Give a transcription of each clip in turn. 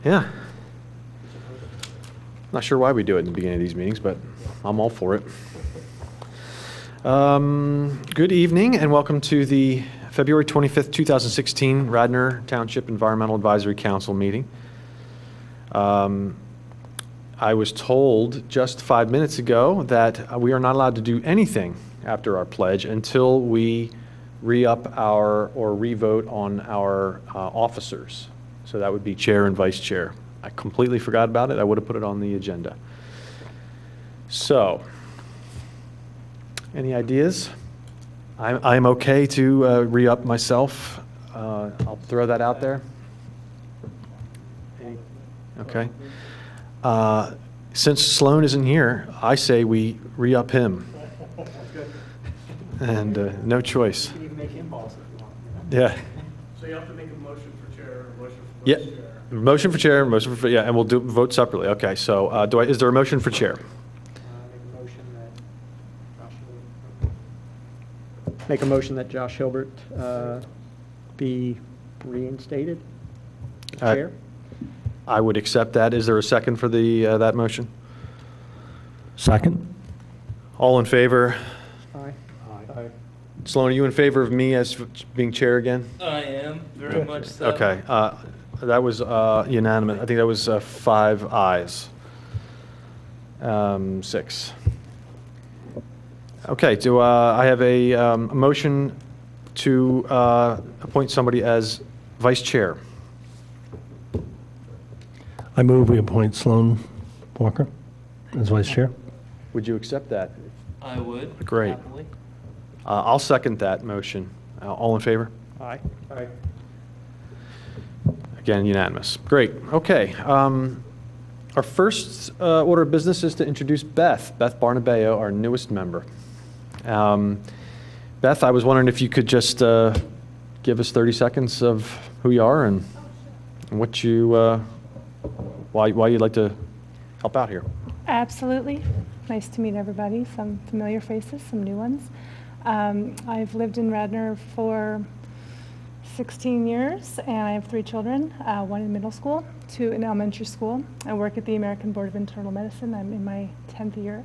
Yeah. Not sure why we do it in the beginning of these meetings, but I'm all for it. Good evening and welcome to the February 25th, 2016 Radnor Township Environmental Advisory Council meeting. I was told just 5 minutes ago that we are not allowed to do anything after our pledge until we re-up or re-vote on our officers. So that would be chair and vice chair. I completely forgot about it. I would have put it on the agenda. So, any ideas? I'm okay to re-up myself. I'll throw that out there. Okay. Since Sloan isn't here, I say we re-up him. And no choice. You can even make him boss if you want. Yeah. So you have to make a motion for chair, a motion for vice chair. Motion for chair, motion for, yeah, and we'll vote separately. Okay, so is there a motion for chair? Make a motion that Josh Hilbert be reinstated as chair. I would accept that. Is there a second for that motion? Second. All in favor? Aye. Aye. Sloan, are you in favor of me as being chair again? I am, very much so. Okay, that was unanimous. I think that was 5 ayes. 6. Okay, do I have a motion to appoint somebody as vice chair? I move we appoint Sloan Walker as vice chair. Would you accept that? I would. Great. Happily. I'll second that motion. All in favor? Aye. Aye. Again, unanimous. Great. Okay. Our first order of business is to introduce Beth Barnabeo, our newest member. Beth, I was wondering if you could just give us 30 seconds of who you are and what you, why you'd like to help out here. Absolutely. Nice to meet everybody. Some familiar faces, some new ones. I've lived in Radnor for 16 years, and I have 3 children, 1 in middle school, 2 in elementary school. I work at the American Board of Internal Medicine. I'm in my 10th year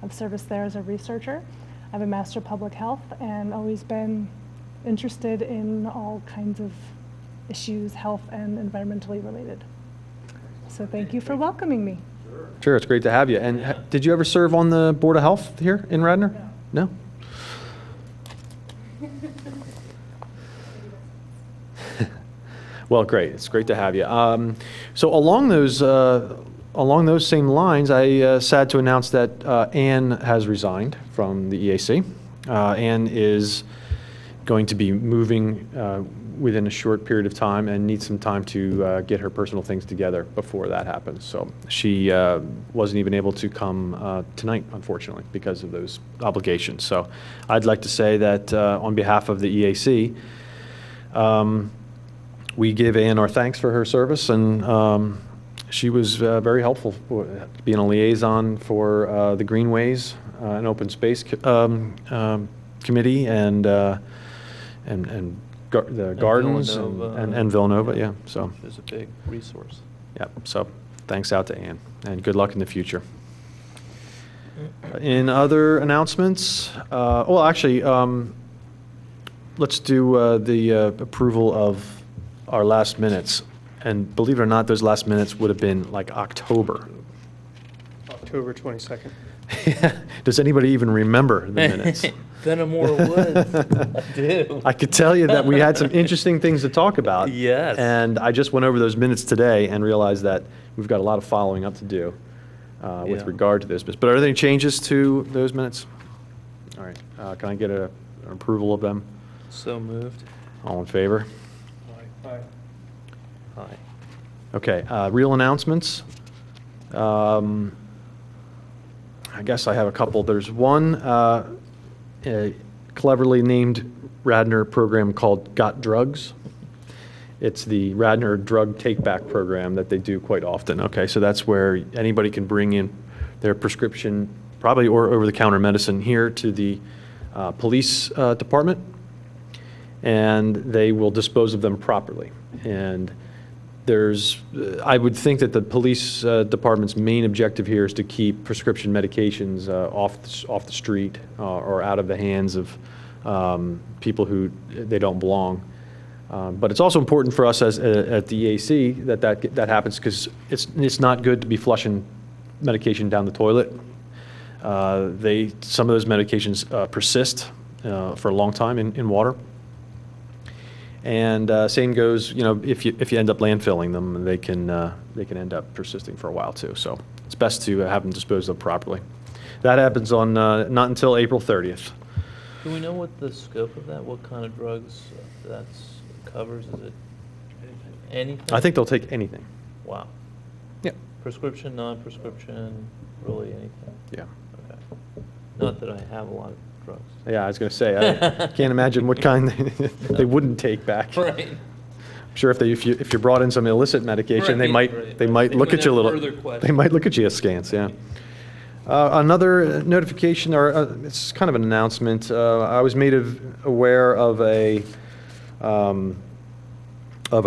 of service there as a researcher. I have a Master of Public Health and always been interested in all kinds of issues, health and environmentally related. So thank you for welcoming me. Sure, it's great to have you. And did you ever serve on the Board of Health here in Radnor? No? Well, great. It's great to have you. So along those same lines, I sad to announce that Anne has resigned from the EAC. Anne is going to be moving within a short period of time and needs some time to get her personal things together before that happens. So she wasn't even able to come tonight, unfortunately, because of those obligations. So I'd like to say that on behalf of the EAC, we give Anne our thanks for her service, and she was very helpful being a liaison for the Greenways and Open Space Committee and the gardens and Villanova, yeah. So It's a big resource. yeah. So thanks out to Anne, and good luck in the future. In other announcements, well, actually, let's do the approval of our last minutes. And believe it or not, those last minutes would have been like October. October 22nd. Does anybody even remember the minutes? Fenimore Woods. I do. I could tell you that we had some interesting things to talk about. Yes. And I just went over those minutes today and realized that we've got a lot of following up to do with regard to those minutes. But are there any changes to those minutes? All right. Can I get an approval of them? So moved. All in favor? Aye. Aye. Okay. Real announcements. I guess I have a couple. There's one a cleverly named Radnor program called Got Drugs. It's the Radnor drug take-back program that they do quite often. Okay, so that's where anybody can bring in their prescription, probably or over-the-counter medicine, here to the police department, and they will dispose of them properly. And I would think that the police department's main objective here is to keep prescription medications off the street or out of the hands of people who they don't belong. But it's also important for us as at the EAC that happens, because it's not good to be flushing medication down the toilet. Some of those medications persist for a long time in water. And same goes, if you end up landfilling them, they can end up persisting for a while too. So it's best to have them disposed of properly. That happens on not until April 30th. Do we know what the scope of that, what kind of drugs that's covers? Is it anything? I think they'll take anything. Wow. Yeah. Prescription, non-prescription, really anything? Yeah. Okay. Not that I have a lot of drugs. Yeah, I was going to say, I can't imagine what kind they wouldn't take back. Right. I'm sure if you brought in some illicit medication, they Right, might right. look They at you a would little. have further questions. They might look at you askance. Yeah. Another notification, or it's kind of an announcement. I was made aware of a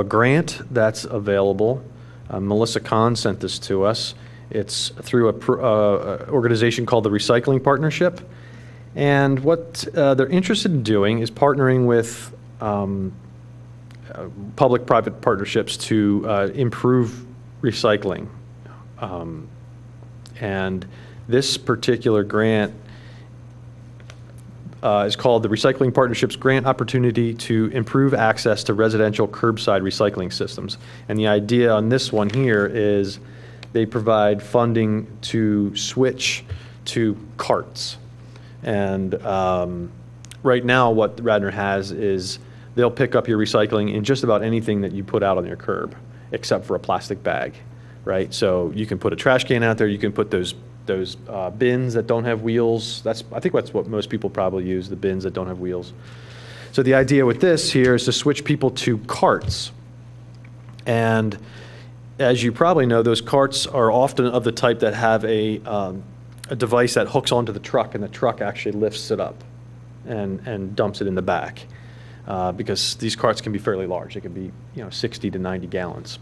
grant that's available. Melissa Kahn sent this to us. It's through a organization called the Recycling Partnership. And what they're interested in doing is partnering with public-private partnerships to improve recycling. And this particular grant is called the Recycling Partnerships Grant Opportunity to Improve Access to Residential Curbside Recycling Systems. And the idea on this one here is they provide funding to switch to carts. And right now what Radnor has is they'll pick up your recycling in just about anything that you put out on your curb, except for a plastic bag, right? So you can put a trash can out there, you can put those bins that don't have wheels. I think that's what most people probably use, the bins that don't have wheels. So the idea with this here is to switch people to carts. And as you probably know, those carts are often of the type that have a device that hooks onto the truck, and the truck actually lifts it up and dumps it in the back. Because these carts can be fairly large. They can be 60 to 90 gallons.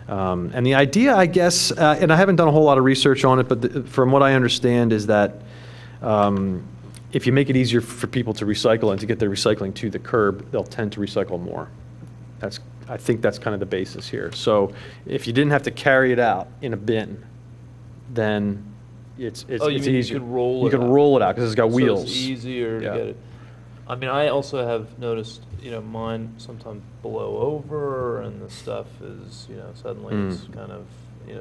And the idea, I guess, and I haven't done a whole lot of research on it, but from what I understand is that if you make it easier for people to recycle and to get their recycling to the curb, they'll tend to recycle more. I think that's kind of the basis here. So if you didn't have to carry it out in a bin, then it's Oh, you mean easier. you could roll it You can out. roll it out because it's got So wheels. it's easier to Yeah. get it. I mean, I also have noticed, mine sometimes blow over and the stuff is, suddenly it's kind of,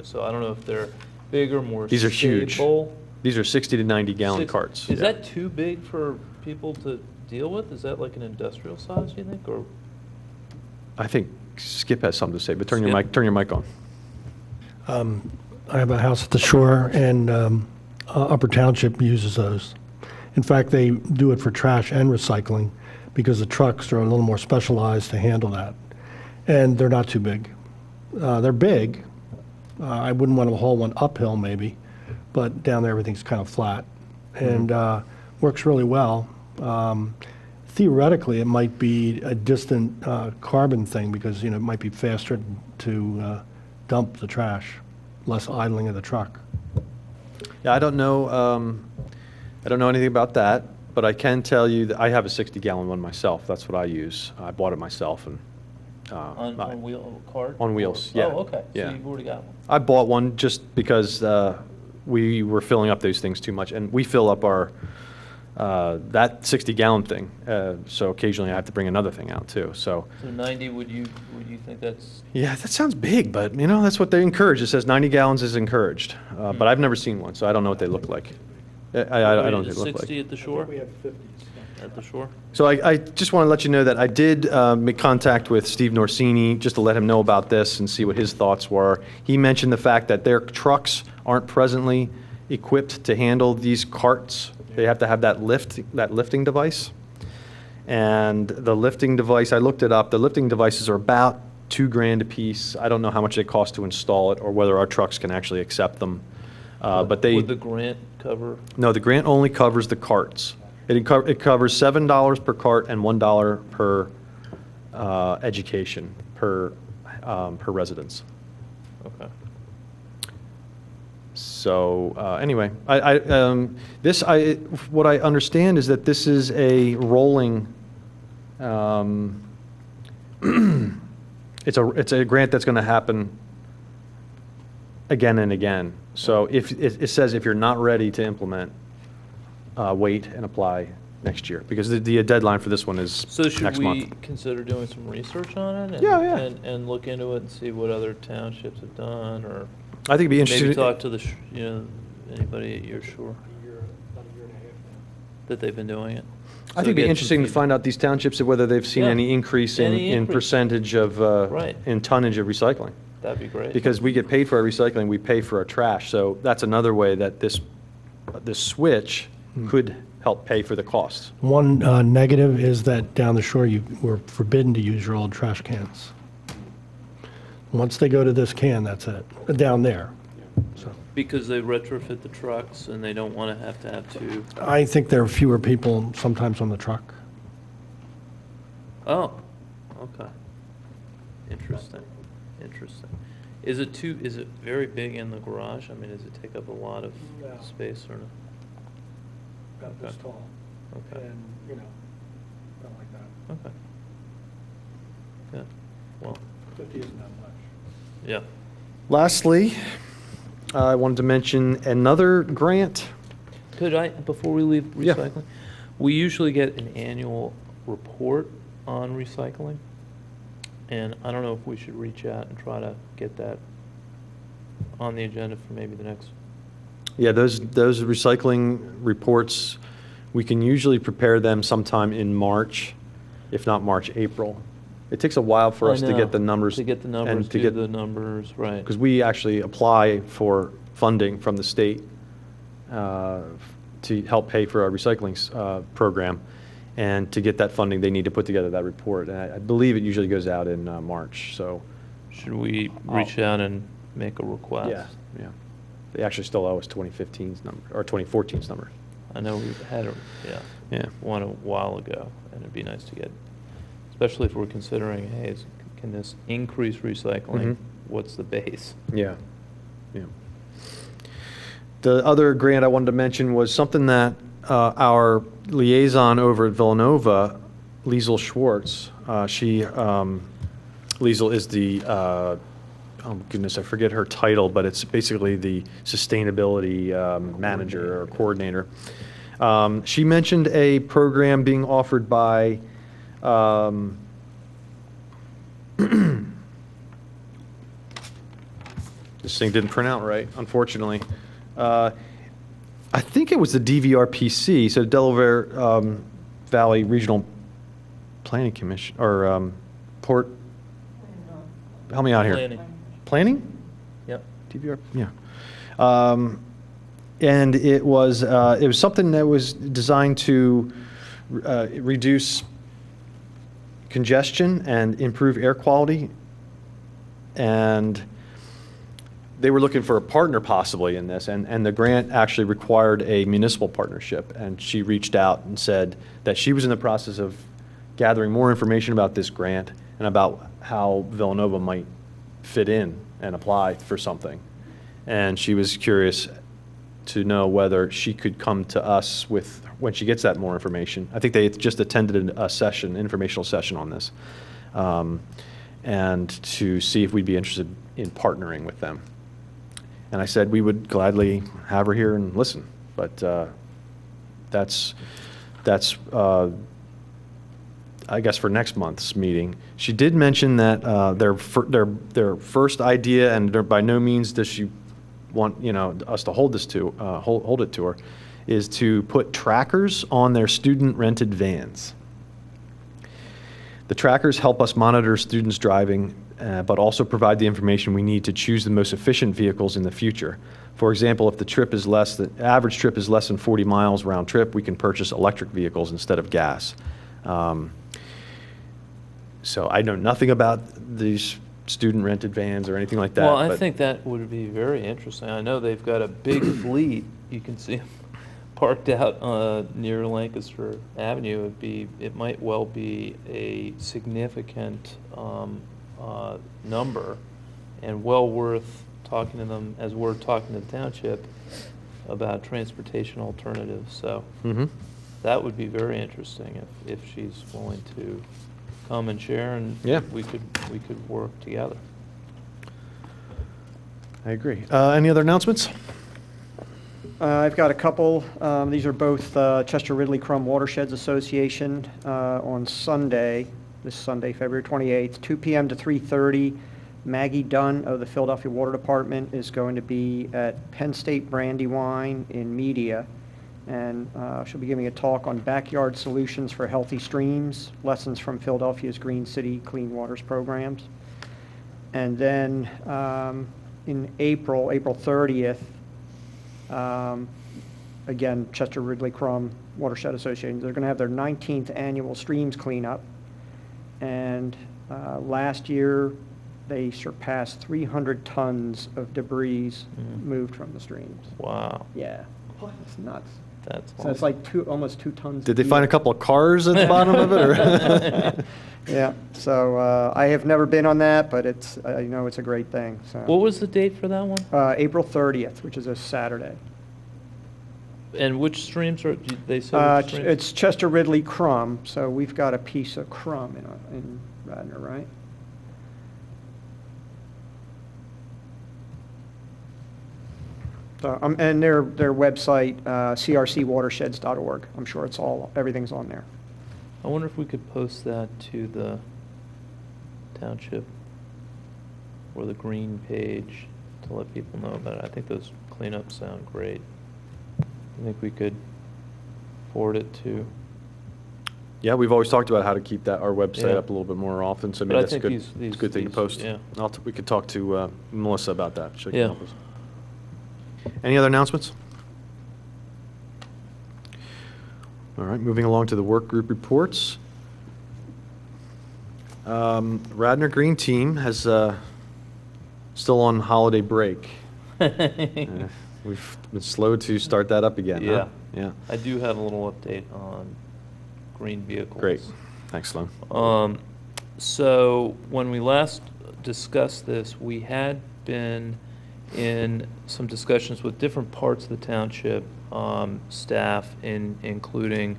so I don't know if they're bigger, more These are huge. stable. These are 60 to 90 gallon Six- carts. Is Yeah. that too big for people to deal with? Is that like an industrial size, do you think, or? I think Skip has something to say, but turn your Skip? mic on. I have a house at the shore, and Upper Township uses those. In fact, they do it for trash and recycling because the trucks are a little more specialized to handle that. And they're not too big. They're big. I wouldn't want to haul one uphill maybe, but down there everything's kind of flat. And works really well. Theoretically, it might be a distant carbon thing because, it might be faster to dump the trash, less idling of the truck. Yeah, I don't know anything about that, but I can tell you that I have a 60-gallon one myself. That's what I use. I bought it myself, and On wheel cart? On wheels, yeah. Oh, okay. Yeah. So you've already got one. I bought one just because we were filling up those things too much, and we fill up our that 60-gallon thing. So occasionally I have to bring another thing out too. So. So 90, would you think that's? Yeah, that sounds big, but that's what they encourage. It says 90 gallons is encouraged, but I've never seen one, so I don't know what they look like. I don't know what they Is look like. 60 at the shore? We have 50s. At the shore? So I just want to let you know that I did make contact with Steve Norsini just to let him know about this and see what his thoughts were. He mentioned the fact that their trucks aren't presently equipped to handle these carts. They have to have that lifting device. And the lifting device, I looked it up, the lifting devices are about $2,000 a piece. I don't know how much they cost to install it or whether our trucks can actually accept them. But they. Would the grant cover? No, the grant only covers the carts. It covers $7 per cart and $1 per education, per her residence. Okay. So anyway, what I understand is that this is a rolling. It's a grant that's going to happen again and again. So if it says if you're not ready to implement, wait and apply next year, because the deadline for this one is So should next we month. consider doing some research on it? And, Yeah, yeah. And look into it and see what other townships have done, or I think it'd be interesting. maybe talk to the, anybody at your shore that they've been doing it? I think it'd be interesting to find out these townships, whether they've seen Yeah. any increase in, Any in increase. percentage of, Right. in tonnage of recycling. That'd be great. Because we get paid for our recycling, we pay for our trash. So that's another way that this switch could help pay for the costs. One negative is that down the shore, you were forbidden to use your old trash cans. Once they go to this can, that's it, down there. So Because they retrofit the trucks and they don't want to have two. I think there are fewer people sometimes on the truck. Oh, okay. Interesting, interesting. Is it very big in the garage? I mean, does it take up a lot of Yeah. space or no? About this tall. Okay, you know, not like that. okay. Good, well, 50 isn't that much. yeah. Lastly, I wanted to mention another grant. Could I, before we leave Yeah. recycling, we usually get an annual report on recycling. And I don't know if we should reach out and try to get that on the agenda for maybe the next. Yeah, those recycling reports, we can usually prepare them sometime in March, if not March, April. It takes a while for us to get the numbers. To get the numbers, and to do get the numbers, right. Because we actually apply for funding from the state to help pay for our recycling program. And to get that funding, they need to put together that report. And I believe it usually goes out in March, so. Should we reach out and make a request? Yeah, yeah. They actually still owe us 2015's number, or 2014's number. I know we've had Yeah. one a while ago, and it'd be nice to get, especially if we're considering, hey, can this increase recycling? Mhm. What's the base? Yeah, yeah. The other grant I wanted to mention was something that our liaison over at Villanova, Liesl Schwartz, Liesl is the, oh goodness, I forget her title, but it's basically the sustainability manager or coordinator. She mentioned a program being offered by this thing didn't print out right, unfortunately. I think it was the DVRPC, so Delaware Valley Regional Planning Commission, or Port, help me out here. Planning. Planning? Yep. DVR, yeah. And it was something that was designed to reduce congestion and improve air quality. And they were looking for a partner possibly in this, and the grant actually required a municipal partnership. And she reached out and said that she was in the process of gathering more information about this grant and about how Villanova might fit in and apply for something. And she was curious to know whether she could come to us with, when she gets that more information. I think they just attended a session, informational session on this, and to see if we'd be interested in partnering with them. And I said we would gladly have her here and listen, but that's I guess for next month's meeting. She did mention that their first idea, and by no means does she want us to hold this to hold it to her, is to put trackers on their student rented vans. The trackers help us monitor students driving, but also provide the information we need to choose the most efficient vehicles in the future. For example, if the average trip is less than 40 miles round trip, we can purchase electric vehicles instead of gas. So I know nothing about these student rented vans or anything like that. Well, I but think that would be very interesting. I know they've got a big fleet. You can see them parked out near Lancaster Avenue. It might well be a significant number, and well worth talking to them as we're talking to the township about transportation alternatives. So Mm-hmm. that would be very interesting if she's willing to come and share, and Yeah. we could work together. I agree. Any other announcements? I've got a couple. These are both Chester Ridley Crum Watersheds Association on Sunday, this Sunday, February 28th, 2 p.m. to 3:30. Maggie Dunn of the Philadelphia Water Department is going to be at Penn State Brandywine in Media, and she'll be giving a talk on backyard solutions for healthy streams, lessons from Philadelphia's Green City Clean Waters programs. And then in April 30th, again, Chester Ridley Crum Watershed Association, they're going to have their 19th annual streams cleanup. And last year, they surpassed 300 tons of debris moved from the streams. Wow, Yeah, it's nuts. that's So it's like almost 2 tons. Did they find a couple of cars at the bottom of it? Or? Yeah, so I have never been on that, but it's, I know it's a great thing, so. What was the date for that one? April 30th, which is a Saturday. And which streams are, did they say which streams? It's Chester Ridley Crum, so we've got a piece of Crum in Radnor, right? So, and their website, crcwatersheds.org. I'm sure it's everything's on there. I wonder if we could post that to the township or the green page to let people know about it. I think those cleanups sound great. I think we could forward it to, Yeah, we've always talked about how to keep our website Yeah. up a little bit more often, so But maybe I that's a think good, these- it's a good thing to these- post. yeah. We could talk to Melissa about that. She can Yeah. help us. Any other announcements? All right, moving along to the work group reports. Radnor Green Team has still on holiday break. We've been slow to start that up again, huh? Yeah. I do have a little update on green vehicles. Great. Thanks, Sloan. So when we last discussed this, we had been in some discussions with different parts of the township staff, including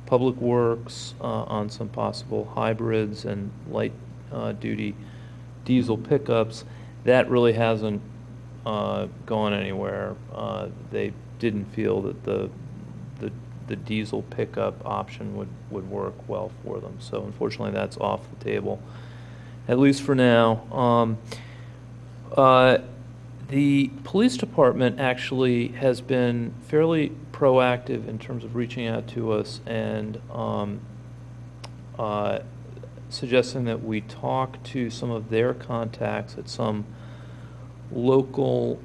Public Works on some possible hybrids and light duty diesel pickups. That really hasn't gone anywhere. They didn't feel that the diesel pickup option would work well for them. So unfortunately, that's off the table, at least for now. The police department actually has been fairly proactive in terms of reaching out to us and suggesting that we talk to some of their contacts at some local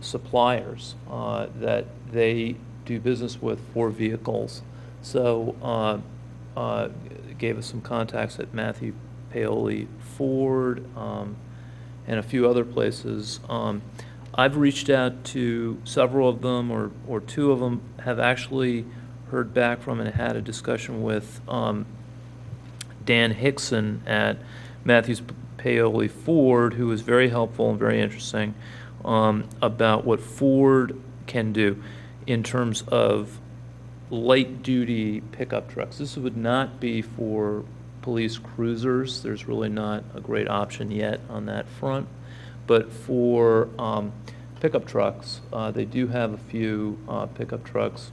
suppliers that they do business with for vehicles. So gave us some contacts at Matthew Paoli Ford and a few other places. I've reached out to several of them, or two of them have actually heard back from and had a discussion with Dan Hickson at Matthews Paoli Ford, who was very helpful and very interesting about what Ford can do in terms of light-duty pickup trucks. This would not be for police cruisers. There's really not a great option yet on that front. But for pickup trucks, they do have a few pickup trucks,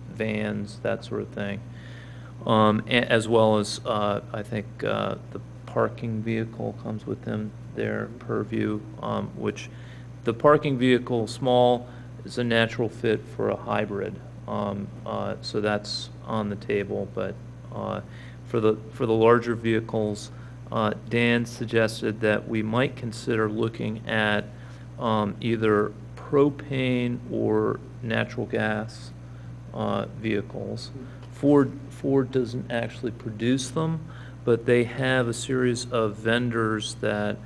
vans, that sort of thing, as well as I think the parking vehicle comes with them, their purview, which the parking vehicle, small, is a natural fit for a hybrid. So that's on the table, but for the larger vehicles, Dan suggested that we might consider looking at either propane or natural gas vehicles. Ford doesn't actually produce them, but they have a series of vendors that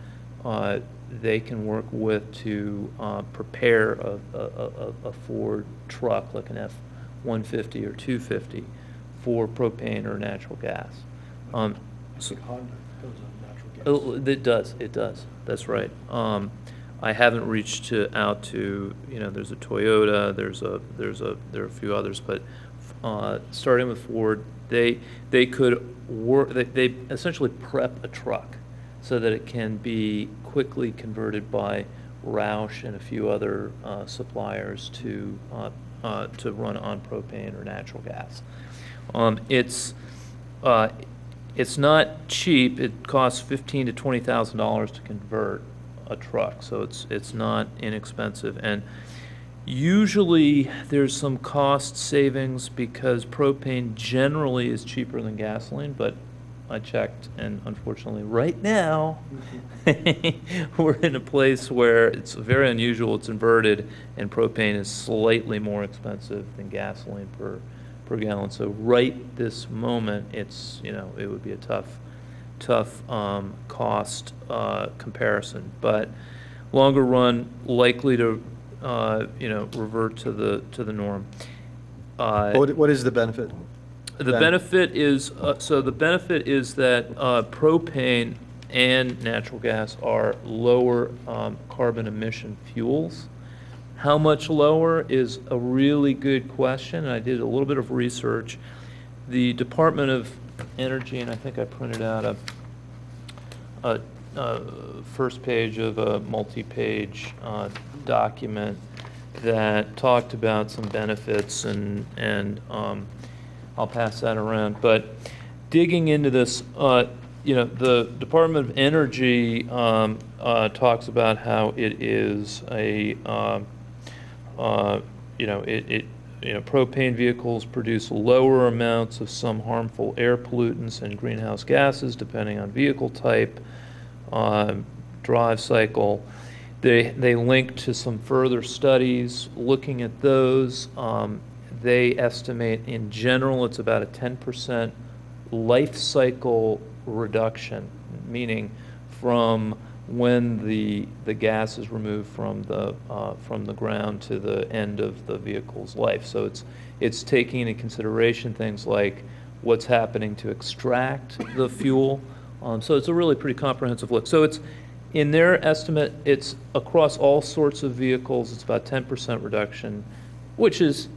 they can work with to prepare a Ford truck, like an F-150 or 250, for propane or natural gas. So- Honda goes on natural gas. It does, that's right. I haven't reached out to, there's a Toyota, there are a few others, but starting with Ford, they could work, they essentially prep a truck so that it can be quickly converted by Roush and a few other suppliers to run on propane or natural gas. It's not cheap. It costs $15,000 to $20,000 to convert a truck, so it's not inexpensive. And usually there's some cost savings because propane generally is cheaper than gasoline, but I checked, and unfortunately, right now, we're in a place where it's very unusual. It's inverted, and propane is slightly more expensive than gasoline per gallon. So right this moment, it's, it would be a tough cost comparison. But longer run, likely to, revert to the norm. What is the benefit? The then? benefit is, the benefit is that propane and natural gas are lower carbon emission fuels. How much lower is a really good question, and I did a little bit of research. The Department of Energy, and I think I printed out a first page of a multi-page document that talked about some benefits, and I'll pass that around. But digging into this, the Department of Energy talks about how it is a, propane vehicles produce lower amounts of some harmful air pollutants and greenhouse gases depending on vehicle type, drive cycle. They link to some further studies looking at those. They estimate in general it's about a 10% life cycle reduction, meaning from when the gas is removed from the ground to the end of the vehicle's life. So it's taking into consideration things like what's happening to extract the fuel. So it's a really pretty comprehensive look. So it's, in their estimate, it's across all sorts of vehicles, it's about 10% reduction, which is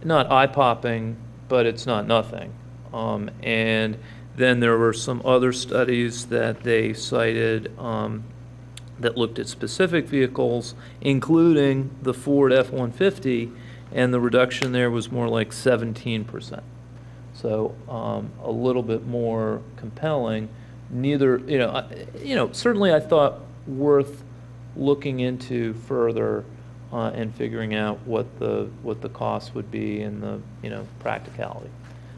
not eye-popping, but it's not nothing. And then there were some other studies that they cited that looked at specific vehicles, including the Ford F-150, and the reduction there was more like 17%. So a little bit more compelling. Neither, certainly I thought worth looking into further and figuring out what the cost would be and the practicality.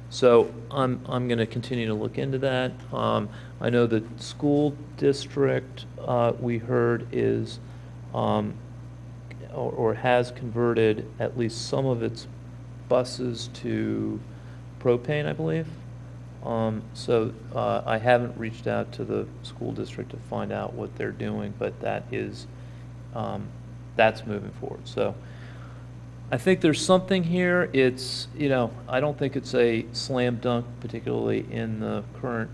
So I'm going to continue to look into that. I know the school district we heard is or has converted at least some of its buses to propane, I believe. So I haven't reached out to the school district to find out what they're doing, but that is that's moving forward. So I think there's something here. It's, I don't think it's a slam dunk, particularly in the current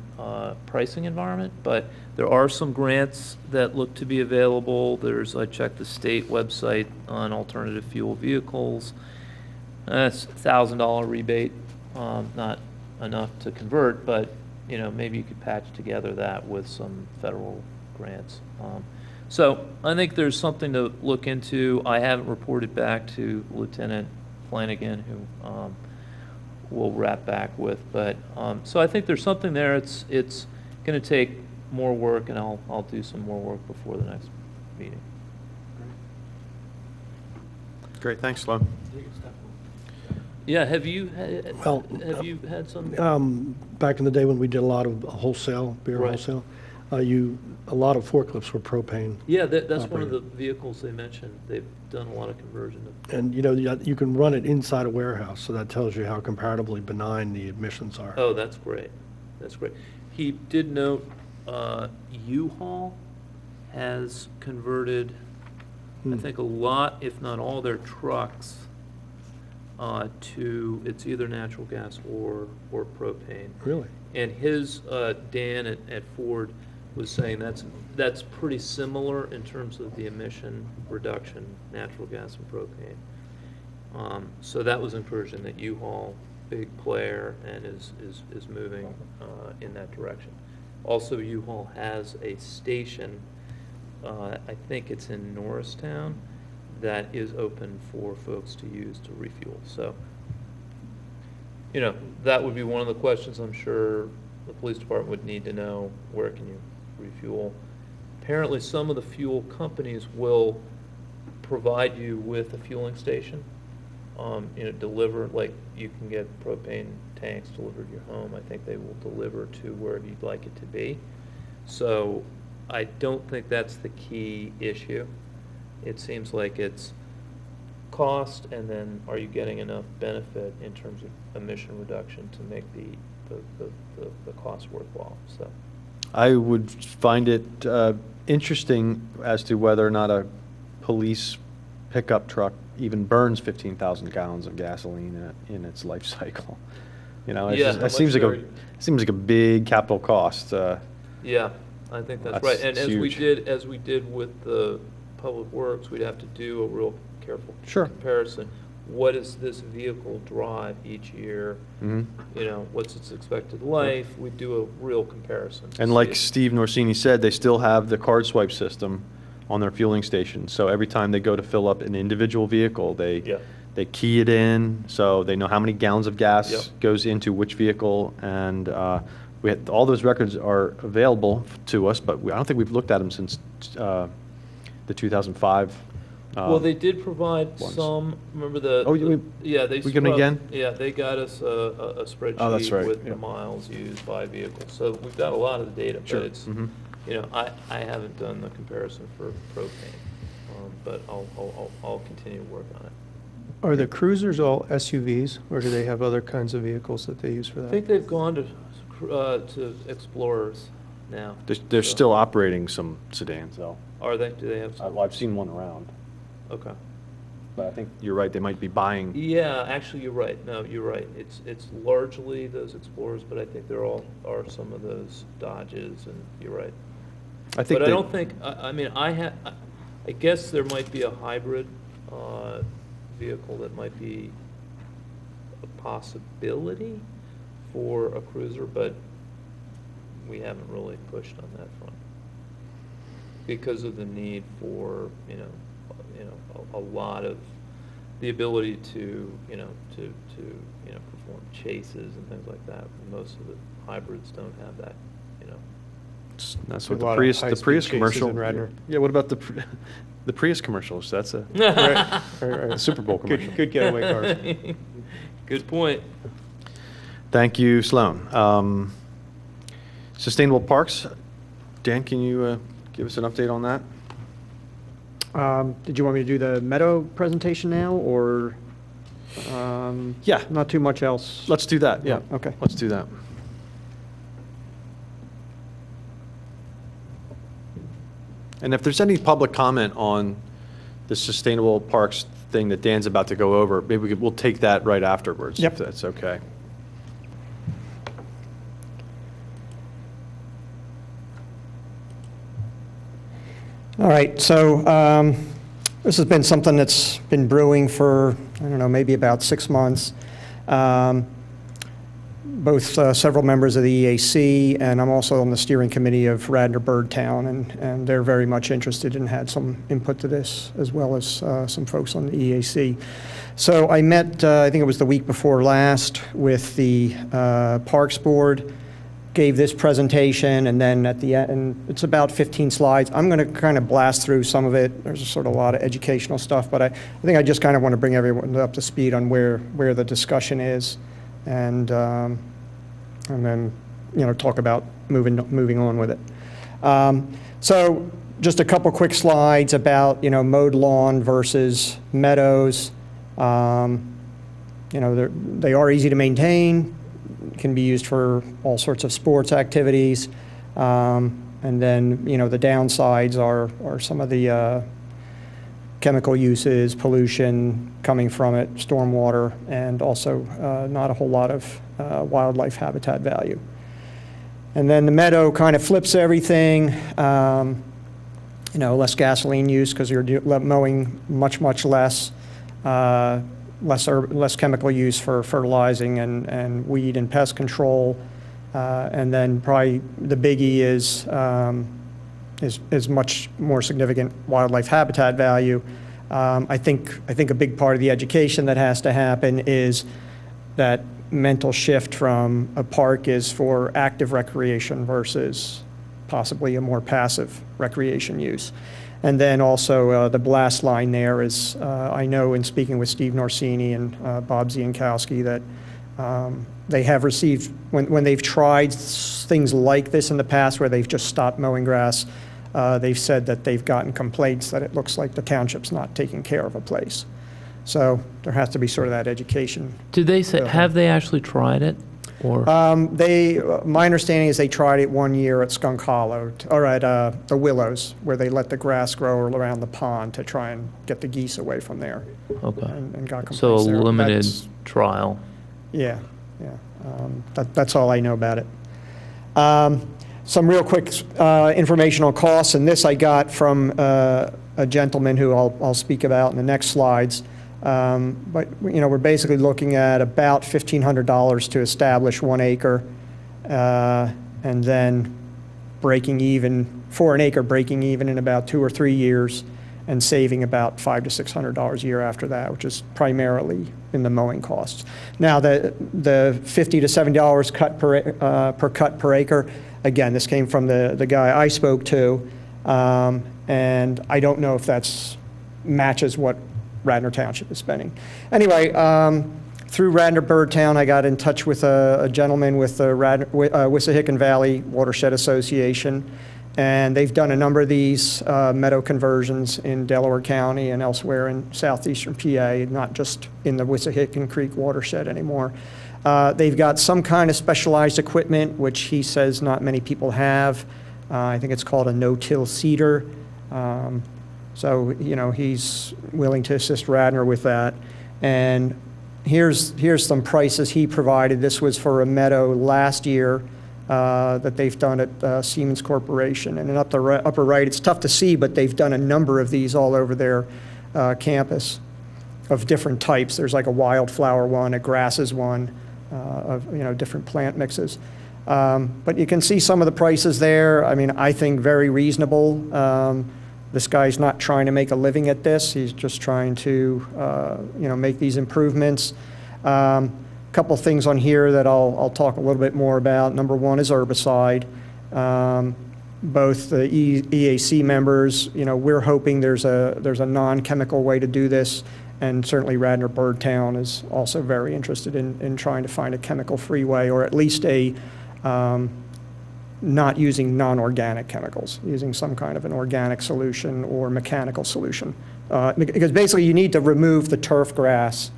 pricing environment, but there are some grants that look to be available. I checked the state website on alternative fuel vehicles. That's $1,000 rebate, not enough to convert, but, maybe you could patch together that with some federal grants. So I think there's something to look into. I haven't reported back to Lieutenant Flanagan, who we'll wrap back with. But so I think there's something there. It's going to take more work, and I'll do some more work before the next meeting. Great, thanks, Sloan. Yeah, have you had some? Back in the day when we did a lot of wholesale, beer Right. wholesale, a lot of forklifts were propane. Yeah, that's one of operated. the vehicles they mentioned. They've done a lot of conversion of. And, you can run it inside a warehouse, so that tells you how comparatively benign the emissions are. Oh, that's great. That's great. He did note U-Haul has converted, I think, a lot, if not all, their trucks to, it's either natural gas or propane. Really? And his, Dan at Ford was saying that's pretty similar in terms of the emission reduction, natural gas and propane. So that was encouraging that U-Haul, big player, and is moving in that direction. Also, U-Haul has a station, I think it's in Norristown, that is open for folks to use to refuel. So, you know, that would be one of the questions I'm sure the police department would need to know: where can you refuel? Apparently, some of the fuel companies will provide you with a fueling station. You know, deliver, like you can get propane tanks delivered to your home. I think they will deliver to wherever you'd like it to be. So I don't think that's the key issue. It seems like it's cost, and then are you getting enough benefit in terms of emission reduction to make the cost worthwhile? So I would find it interesting as to whether or not a police pickup truck even burns 15,000 gallons of gasoline in its life cycle. You know, Yeah, it seems like very- a big capital cost. yeah, I think that's That's right. And huge. as we did with the Public Works, we'd have to do a real careful Sure. comparison. What does this vehicle drive each year? Mhm. You know, what's its expected life? We do a real comparison. to And like see. Steve Norsini said, they still have the card swipe system on their fueling station. So every time they go to fill up an individual vehicle, Yeah. they key it in, so they know how many gallons of gas Yep. goes into which vehicle, and we had, all those records are available to us, but I don't think we've looked at them since the 2005. Well, they did provide ones. some, remember the. Oh, you- Yeah, they. we get 'em again? Yeah, they got us a spreadsheet. Oh, that's right, with yeah. the miles used by vehicle. So we've got a lot of the data, Sure. but it's, Mhm. you know, I haven't done the comparison for propane, but I'll continue to work on it. Are the cruisers all SUVs, or do they have other kinds of vehicles that they use for I that? think they've gone to Explorers now. They're So- still operating some sedans, though. Are they? Do they have some? I've seen one around, Okay. but I think you're right, they might be buying. Yeah, actually, you're right. No, you're right. It's largely those Explorers, but I think there are some of those Dodges, and you're right. I think But I they- don't think, I mean, I guess there might be a hybrid vehicle that might be a possibility for a cruiser, but we haven't really pushed on that front because of the need for, you know, a lot of the ability to perform chases and things like that. Most of the hybrids don't have that, you know. That's A what the lot of Prius, high-speed Prius chases commercial. in Radnor. Yeah, what about the Prius commercials? That's a Right. Super Bowl commercial. Good getaway cars. Good point. Thank you, Sloan. Sustainable Parks, Dan, can you give us an update on that? Did you want me to do the Meadow presentation now, or? Yeah. Not too much else? Let's do that, yeah. Okay. Let's do that. And if there's any public comment on the Sustainable Parks thing that Dan's about to go over, maybe we'll take that right afterwards, if Yep. that's okay. All right, so this has been something that's been brewing for, I don't know, maybe about 6 months. Both several members of the EAC, and I'm also on the steering committee of Radnor Birdtown, and they're very much interested and had some input to this, as well as some folks on the EAC. So I met, I think it was the week before last, with the Parks Board, gave this presentation, and then at the end, it's about 15 slides. I'm going to kind of blast through some of it. There's sort of a lot of educational stuff, but I think I just kind of want to bring everyone up to speed on where the discussion is, and then, you know, talk about moving on with it. So just a couple quick slides about, you know, mowed lawn versus meadows. You know, they are easy to maintain, can be used for all sorts of sports activities. And then, you know, the downsides are some of the chemical uses, pollution coming from it, stormwater, and also not a whole lot of wildlife habitat value. And then the meadow kind of flips everything. You know, less gasoline use because you're mowing much less. Less chemical use for fertilizing and weed and pest control. And then probably the biggie is much more significant wildlife habitat value. I think a big part of the education that has to happen is that mental shift from a park is for active recreation versus possibly a more passive recreation use. And then also the blast line there is, I know in speaking with Steve Norsini and Bob Ziankowski that they have received, when they've tried things like this in the past where they've just stopped mowing grass, they've said that they've gotten complaints that it looks like the township's not taking care of a place. So there has to be sort of that education. Did they say, have they actually tried it? Or My understanding is they tried it 1 year at Skunk Hollow, or at the Willows, where they let the grass grow around the pond to try and get the geese away from there. Okay. And got complaints So a there. limited That's- trial. Yeah. That's all I know about it. Some real quick information on costs, and this I got from a gentleman who I'll speak about in the next slides. But you know, we're basically looking at about $1,500 to establish 1 acre, and then breaking even for an acre, breaking even in about 2 or 3 years, and saving about $500 to $600 a year after that, which is primarily in the mowing costs. Now, the $50 to $70 cut per acre. Again, this came from the guy I spoke to, and I don't know if that's matches what Radnor Township is spending. Anyway, through Radnor Birdtown, I got in touch with a gentleman with the Wissahickon Valley Watershed Association, and they've done a number of these meadow conversions in Delaware County and elsewhere in southeastern PA, not just in the Wissahickon Creek watershed anymore. They've got some kind of specialized equipment, which he says not many people have. I think it's called a no-till seeder. So, you know, he's willing to assist Radnor with that. And here's some prices he provided. This was for a meadow last year that they've done at Siemens Corporation. And in upper right, it's tough to see, but they've done a number of these all over their campus of different types. There's like a wildflower one, a grasses one, of, you know, different plant mixes. But you can see some of the prices there. I mean, I think very reasonable. This guy's not trying to make a living at this. He's just trying to, you know, make these improvements. Couple things on here that I'll talk a little bit more about. Number one is herbicide. Both the EAC members, you know, we're hoping there's a non-chemical way to do this, and certainly Radnor Birdtown is also very interested in trying to find a chemical-free way, or at least a not using non-organic chemicals, using some kind of an organic solution or mechanical solution. Because basically you need to remove the turf grass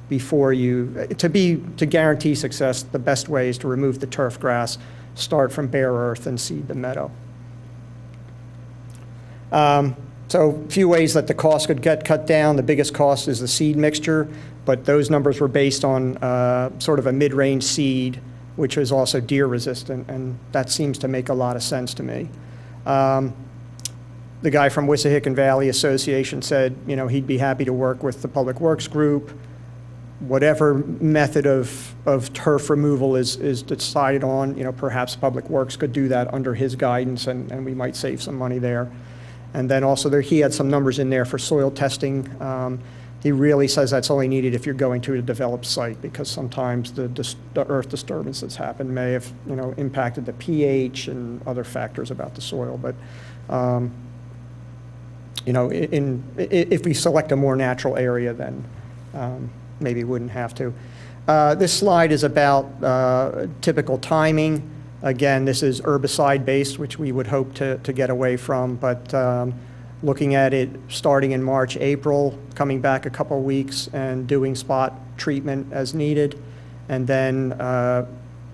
before you, to guarantee success, the best way is to remove the turf grass, start from bare earth and seed the meadow. So a few ways that the cost could get cut down. The biggest cost is the seed mixture, but those numbers were based on sort of a mid-range seed, which is also deer resistant, and that seems to make a lot of sense to me. The guy from Wissahickon Valley Association said, you know, he'd be happy to work with the Public Works Group. Whatever method of turf removal is decided on, you know, perhaps Public Works could do that under his guidance, and we might save some money there. And then also he had some numbers in there for soil testing. He really says that's only needed if you're going to a developed site, because sometimes the earth disturbance that's happened may have, you know, impacted the pH and other factors about the soil. But you know, if we select a more natural area, then maybe wouldn't have to. This slide is about typical timing. Again, this is herbicide-based, which we would hope to get away from, but looking at it starting in March, April, coming back a couple weeks and doing spot treatment as needed, and then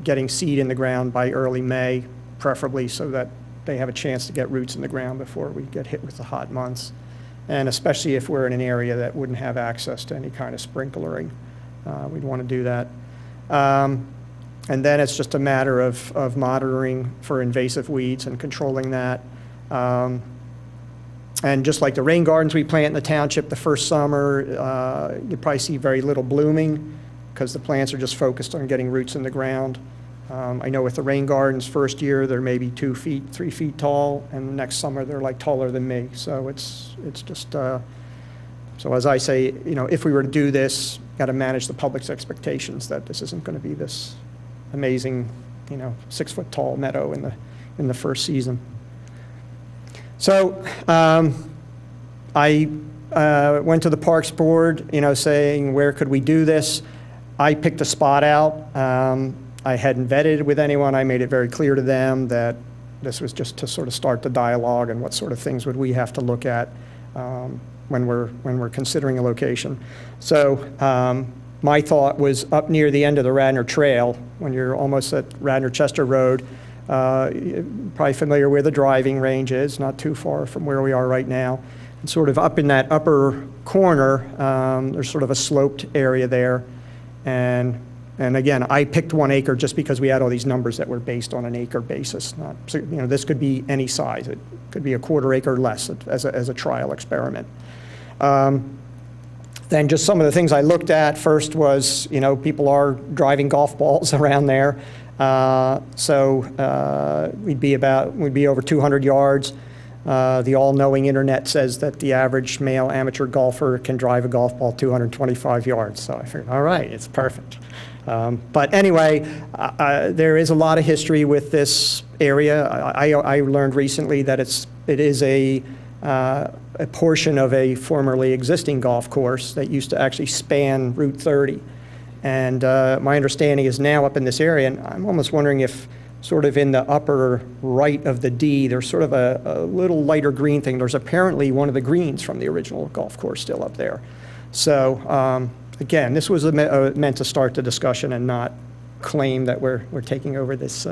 getting seed in the ground by early May, preferably so that they have a chance to get roots in the ground before we get hit with the hot months. And especially if we're in an area that wouldn't have access to any kind of sprinklering, we'd want to do that. And then it's just a matter of monitoring for invasive weeds and controlling that. And just like the rain gardens we plant in the township the first summer, you probably see very little blooming because the plants are just focused on getting roots in the ground. I know with the rain gardens, first year they're maybe 2 feet, 3 feet tall, and the next summer they're like taller than me. So it's just, so as I say, you know, if we were to do this, got to manage the public's expectations that this isn't going to be this amazing, you know, 6-foot tall meadow in the first season. So I went to the Parks Board, you know, saying where could we do this? I picked a spot out. I hadn't vetted with anyone. I made it very clear to them that this was just to sort of start the dialogue and what sort of things would we have to look at when we're considering a location. So my thought was up near the end of the Radnor Trail, when you're almost at Radnor-Chester Road. You're probably familiar where the driving range is, not too far from where we are right now. And sort of up in that upper corner, there's sort of a sloped area there. And again, I picked 1 acre just because we had all these numbers that were based on an acre basis. Not, so, you know, this could be any size. It could be a 1/4 acre less as a trial experiment. Then just some of the things I looked at first was, you know, people are driving golf balls around there. So we'd be over 200 yards. The all-knowing internet says that the average male amateur golfer can drive a golf ball 225 yards. So I figured, all right, it's perfect. But anyway, there is a lot of history with this area. I learned recently that it is a portion of a formerly existing golf course that used to actually span Route 30. And my understanding is now up in this area, and I'm almost wondering if sort of in the upper right of the D, there's sort of a little lighter green thing. There's apparently one of the greens from the original golf course still up there. So again, this was meant to start the discussion and not claim that we're taking over this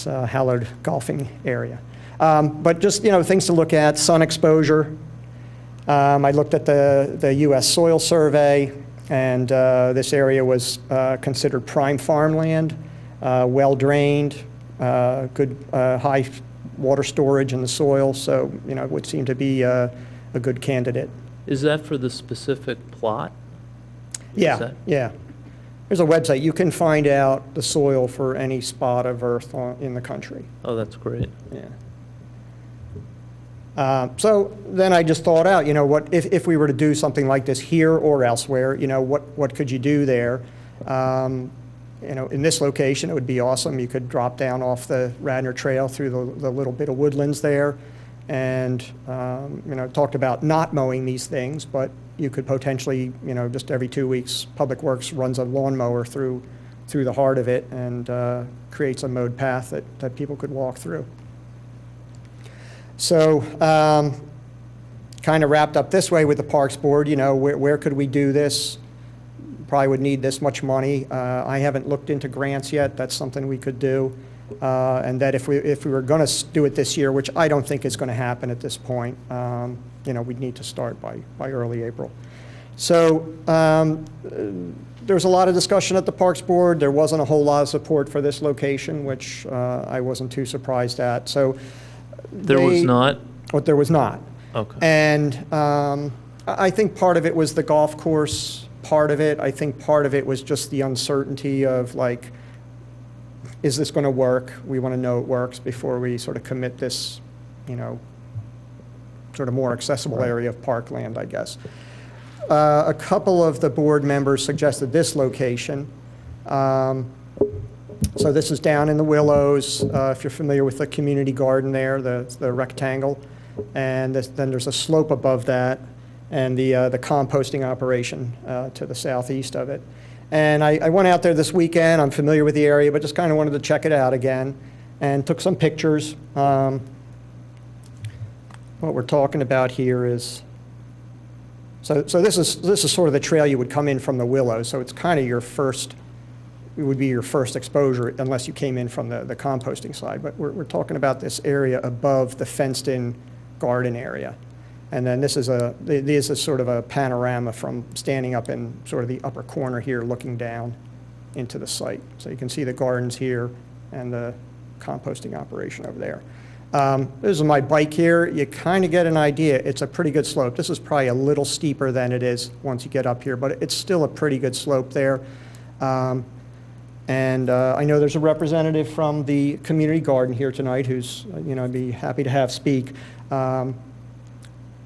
hallowed golfing area. But just, you know, things to look at: sun exposure. I looked at the U.S. Soil Survey, and this area was considered prime farmland, well drained, good high water storage in the soil. So, you know, it would seem to be a good candidate. Is that for the specific plot? Yeah, yeah. There's a website. You can find out the soil for any spot of earth in the country. Oh, that's great. Yeah. So then I just thought out, you know, what if we were to do something like this here or elsewhere, you know, what could you do there? You know, in this location, it would be awesome. You could drop down off the Radnor Trail through the little bit of woodlands there. And, you know, talked about not mowing these things, but you could potentially, you know, just every 2 weeks, Public Works runs a lawnmower through the heart of it and creates a mowed path that people could walk through. So kind of wrapped up this way with the Parks Board, you know, where could we do this? Probably would need this much money. I haven't looked into grants yet. That's something we could do. And that if we were going to do it this year, which I don't think is going to happen at this point, you know, we'd need to start by early April. So there's a lot of discussion at the Parks Board. There wasn't a whole lot of support for this location, which I wasn't too surprised at. So There was not? But there was not. Okay. And I think part of it was the golf course part of it. I think part of it was just the uncertainty of, like, is this going to work? We want to know it works before we sort of commit this, you know, sort of more accessible area of parkland, I guess. A couple of the board members suggested this location. So this is down in the Willows, if you're familiar with the community garden there, the rectangle. And then there's a slope above that, and the composting operation to the southeast of it. And I went out there this weekend. I'm familiar with the area, but just kind of wanted to check it out again, and took some pictures. What we're talking about here is, so this is sort of the trail you would come in from the Willows. So it's kind of your first, it would be your first exposure unless you came in from the composting side. But we're talking about this area above the fenced-in garden area. And then this is sort of a panorama from standing up in sort of the upper corner here looking down. into the site. So you can see the gardens here and the composting operation over there. This is my bike here. You kind of get an idea. It's a pretty good slope. This is probably a little steeper than it is once you get up here, but it's still a pretty good slope there. I know there's a representative from the community garden here tonight who's, I'd be happy to have speak.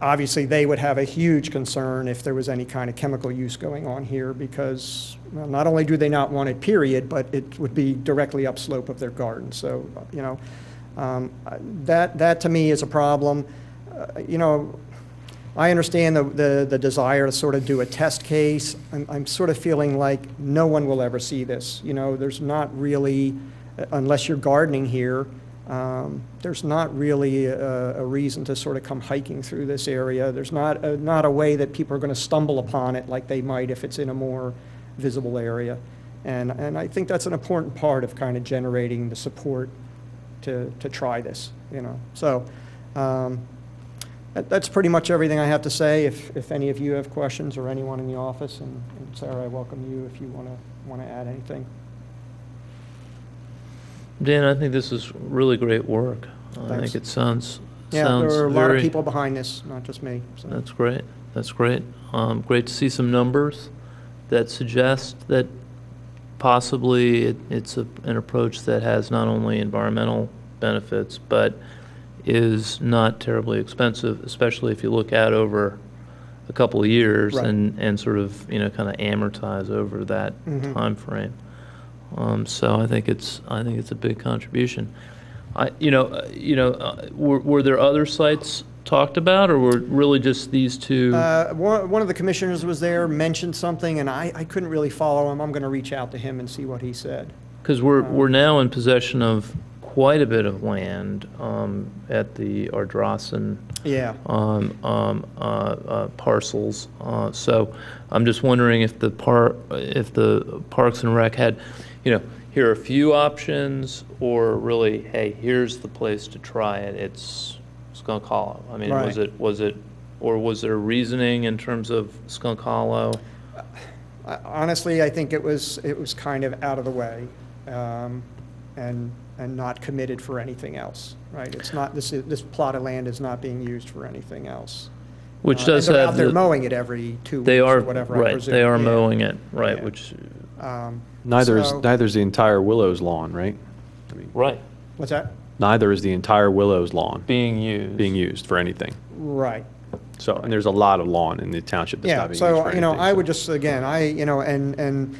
Obviously, they would have a huge concern if there was any kind of chemical use going on here because, well, not only do they not want it, period, but it would be directly upslope of their garden. So, that to me is a problem. I understand the desire to sort of do a test case. I'm sort of feeling like no one will ever see this. There's not really, unless you're gardening here, there's not really a reason to sort of come hiking through this area. There's not a way that people are going to stumble upon it like they might if it's in a more visible area. And I think that's an important part of kind of generating the support to try this, So that's pretty much everything I have to say. If any of you have questions or anyone in the office, and Sarah, I welcome you if you want to add anything. Dan, I think this is really great work. I Thanks. think it sounds Yeah, there are a lot of very- people behind this, not just me. So. That's great. That's great. Great to see some numbers that suggest that possibly it's an approach that has not only environmental benefits, but is not terribly expensive, especially if you look out over a couple of years Right. and sort of, kind of amortize over that time frame. So I think it's a big contribution. Were there other sites talked about, or were really just these two? One of the commissioners was there, mentioned something, and I couldn't really follow him. I'm going to reach out to him and see what he said. Because we're now in possession of quite a bit of land at the Ardrossan Yeah. parcels. So I'm just wondering if the Parks and Rec had, here are a few options, or really, hey, here's the place to try it. It's Skunk Hollow. I mean, Right. was there reasoning in terms of Skunk Hollow? Honestly, I think it was kind of out of the way, and not committed for anything else. Right? It's not this plot of land is not being used for anything else. Which does and they're have out there the- mowing it every 2 weeks They are or whatever. I right. presume. They are Yeah. mowing it right, Yeah. which Neither's the entire Willows lawn, right? I mean, right What's that? neither is the entire Willows lawn being used. for anything. Right. So, and there's a lot of lawn in the township that's Yeah, not being used for so, anything. I so- would just, again, and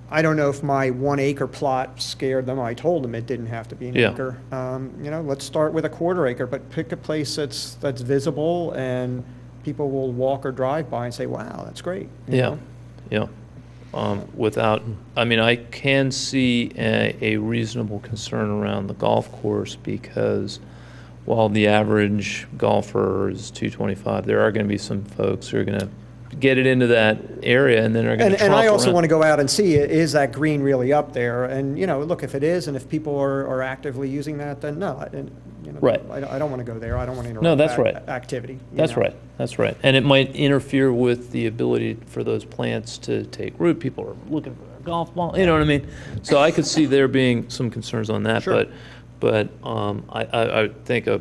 I don't know if my 1 acre plot scared them. I told them it didn't have to be an Yeah. acre. Let's start with a 1/4 acre, but pick a place that's visible and people will walk or drive by and say, wow, that's great. you Yeah, know? yeah. I can see a reasonable concern around the golf course because while the average golfer is 225, there are going to be some folks who are going to get it into that area and then are going to And I also around. want to go out and see, is that green really up there? And, look, if it is, and if people are actively using that, then no. Right. I don't want to go there. I don't want to interrupt No, that's that right. activity. That's right. That's right. And it might interfere with the ability for those plants to take root. People are looking for a golf ball. You know what I mean? So I could see there being some concerns on that. Sure. But I think a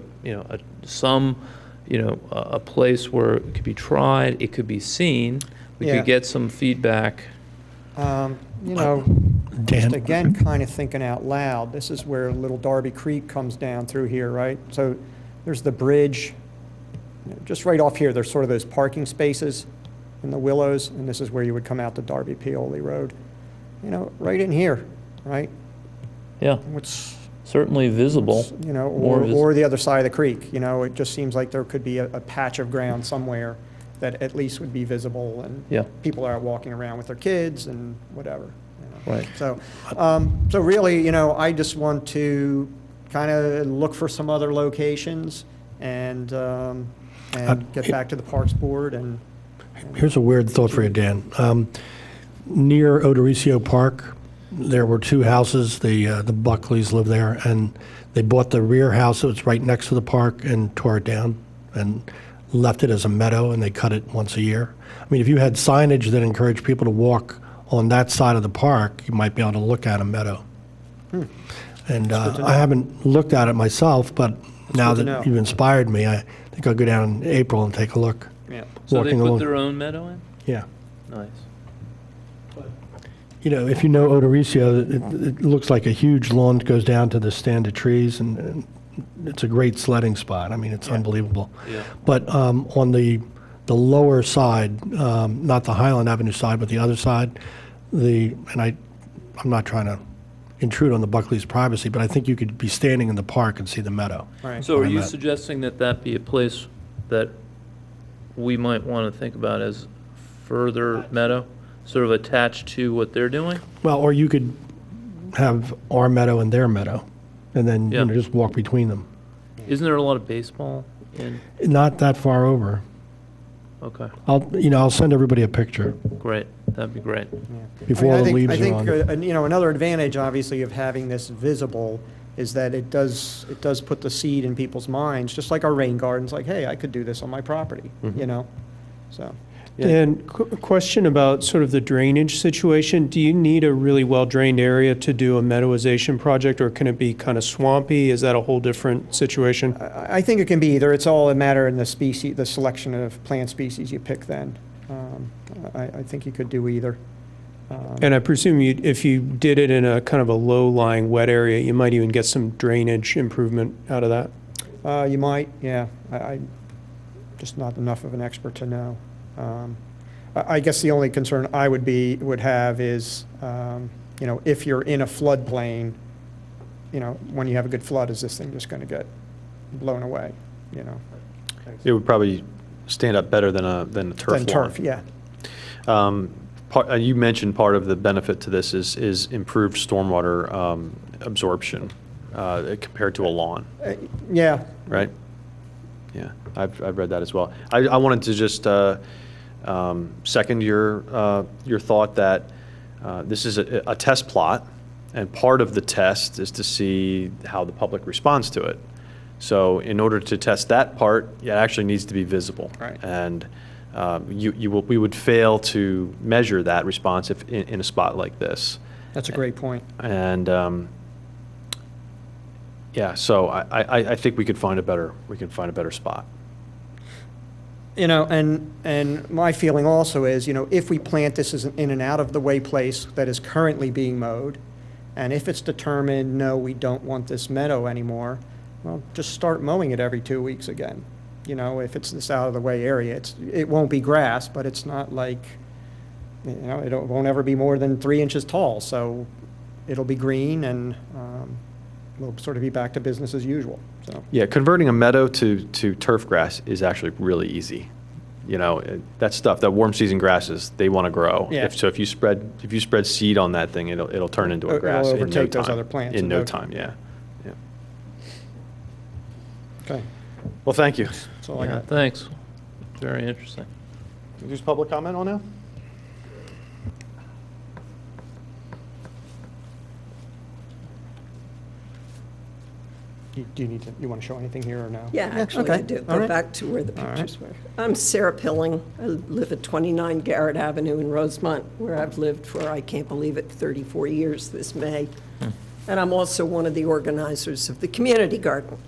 place where it could be tried, it could be seen. We Yeah. could get some feedback. Just again, kind of thinking out loud, this is where Little Darby Creek comes down through here, right? So there's the bridge. Just right off here, there's sort of those parking spaces in the Willows, and this is where you would come out to Darby Paoli Road. Right in here, right? Yeah, What's, certainly visible. More or the other side of the creek. It just seems like there could be a patch of ground somewhere that at least would be visible, and Yeah. people are out walking around with their kids and whatever. Right. So, so really, I just want to kind of look for some other locations and get back to the Parks Board and. Here's a weird thought for you, Dan. Near Odoricio Park, there were 2 houses. The Buckleys live there, and they bought the rear house that was right next to the park and tore it down and left it as a meadow, and they cut it once a year. I mean, if you had signage that encouraged people to walk on that side of the park, you might be able to look at a meadow. And I haven't looked at it myself, but now good to that know. you've inspired me, I think I'll go down in April and take a look. Yeah. So they Walking put along. their own meadow in? Yeah. Nice. You know, if you know Odoricio, it looks like a huge lawn that goes down to the stand of trees, and it's a great sledding spot. I mean, it's unbelievable. Yeah. But on the lower side, not the Highland Avenue side, but the other side, I'm not trying to intrude on the Buckley's privacy, but I think you could be standing in the park and see the meadow. Right. So are where I'm you at. suggesting that that be a place that we might want to think about as further meadow, sort of attached to what they're doing? Well, or you could have our meadow and their meadow, and then Yeah. just walk between them. Isn't there a lot of baseball in? Not that far over. Okay, I'll send everybody a picture great. That'd be great. before I the think- leaves I are think, on. another advantage, obviously, of having this visible is that it does put the seed in people's minds, just like our rain gardens, like, hey, I could do this on my property, so. And question about sort of the drainage situation. Do you need a really well-drained area to do a meadowization project, or can it be kind of swampy? Is that a whole different situation? I think it can be either. It's all a matter in the species, the selection of plant species you pick then. I think you could do either. And I presume if you did it in a kind of a low-lying wet area, you might even get some drainage improvement out of that. You might, yeah. I'm just not enough of an expert to know. I guess the only concern I would have is, if you're in a floodplain, when you have a good flood, is this thing just going to get blown away, It would probably stand up better than a turf lawn. Than turf, yeah. You mentioned part of the benefit to this is improved stormwater absorption compared to a lawn, Yeah, right? Yeah, I've read that as well. I wanted to just second your thought that this is a test plot, and part of the test is to see how the public responds to it. So in order to test that part, it actually needs to be visible. Right. And we would fail to measure that response if in a spot like this. that's a great point. And so I think we could find a better spot. And my feeling also is, if we plant this as an in and out of the way place that is currently being mowed, and if it's determined, no, we don't want this meadow anymore, well, just start mowing it every 2 weeks again. If it's this out of the way area, it won't be grass, but it's not like, it won't ever be more than 3 inches tall. So it'll be green, and we'll sort of be back to business as usual. So. Yeah, converting a meadow to turf grass is actually really easy. That stuff, that warm season grasses, they want to grow. Yeah. If you spread seed on that thing, it'll turn into a grass It'll in no overtake those time. other plants In no time, yeah. Okay, Well, thank you. that's all I Yeah, got. thanks. Very interesting. Use public comment on now? You want to show anything here or no? Yeah, actually, I okay. do. All Go right. back to where the All right. pictures were. I'm Sarah Pilling. I live at 29 Garrett Avenue in Rosemont, where I've lived for, I can't believe it, 34 years this May. And I'm also one of the organizers of the community garden.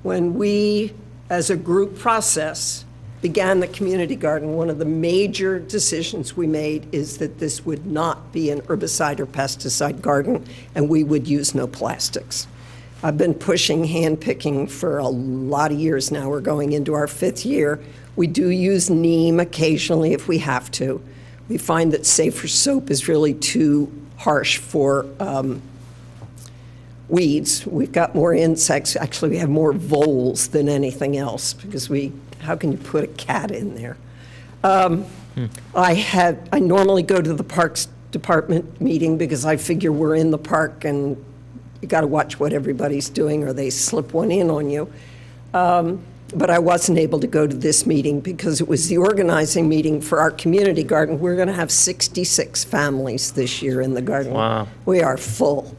When we, as a group process, began the community garden, one of the major decisions we made is that this would not be an herbicide or pesticide garden, and we would use no plastics. I've been pushing hand picking for a lot of years now. We're going into our 5th year. We do use neem occasionally if we have to. We find that safer soap is really too harsh for weeds. We've got more insects. Actually, we have more voles than anything else because how can you put a cat in there? I normally go to the Parks Department meeting because I figure we're in the park and you got to watch what everybody's doing or they slip one in on you. But I wasn't able to go to this meeting because it was the organizing meeting for our community garden. We're going to have 66 families this year in the garden. Wow. We are full.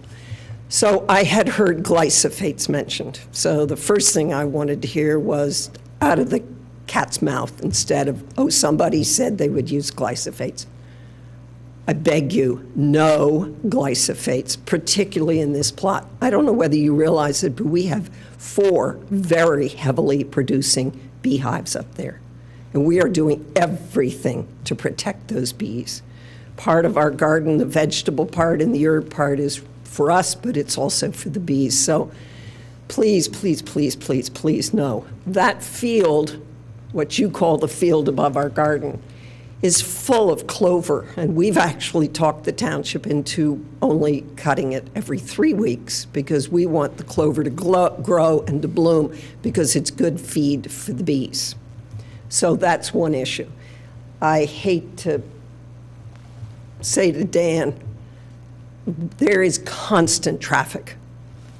So I had heard glyphosates mentioned. So the first thing I wanted to hear was out of the cat's mouth instead of, somebody said they would use glyphosates. I beg you, no glyphosates, particularly in this plot. I don't know whether you realize it, but we have 4 very heavily producing beehives up there. And we are doing everything to protect those bees. Part of our garden, the vegetable part and the herb part, is for us, but it's also for the bees. So please, please, please, please, please, no. That field, what you call the field above our garden, is full of clover. And we've actually talked the township into only cutting it every 3 weeks because we want the clover to grow and to bloom because it's good feed for the bees. So that's one issue. I hate to say to Dan, there is constant traffic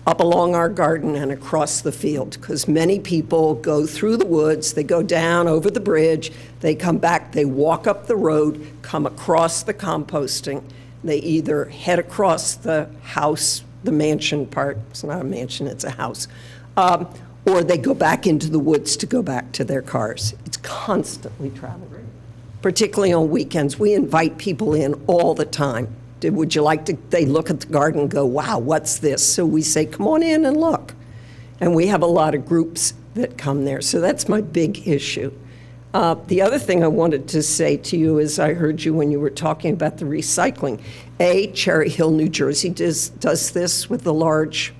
up along our garden and across the field because many people go through the woods, they go down over the bridge, they come back, they walk up the road, come across the composting, they either head across the house, the mansion part, it's not a mansion, it's a house, or they go back into the woods to go back to their cars. It's constantly travel, particularly on weekends. We invite people in all the time. Would you like to, they look at the garden and go, wow, what's this? So we say, come on in and look. And we have a lot of groups that come there. So that's my big issue. The other thing I wanted to say to you is I heard you when you were talking about the recycling. Cherry Hill, New Jersey does this with the large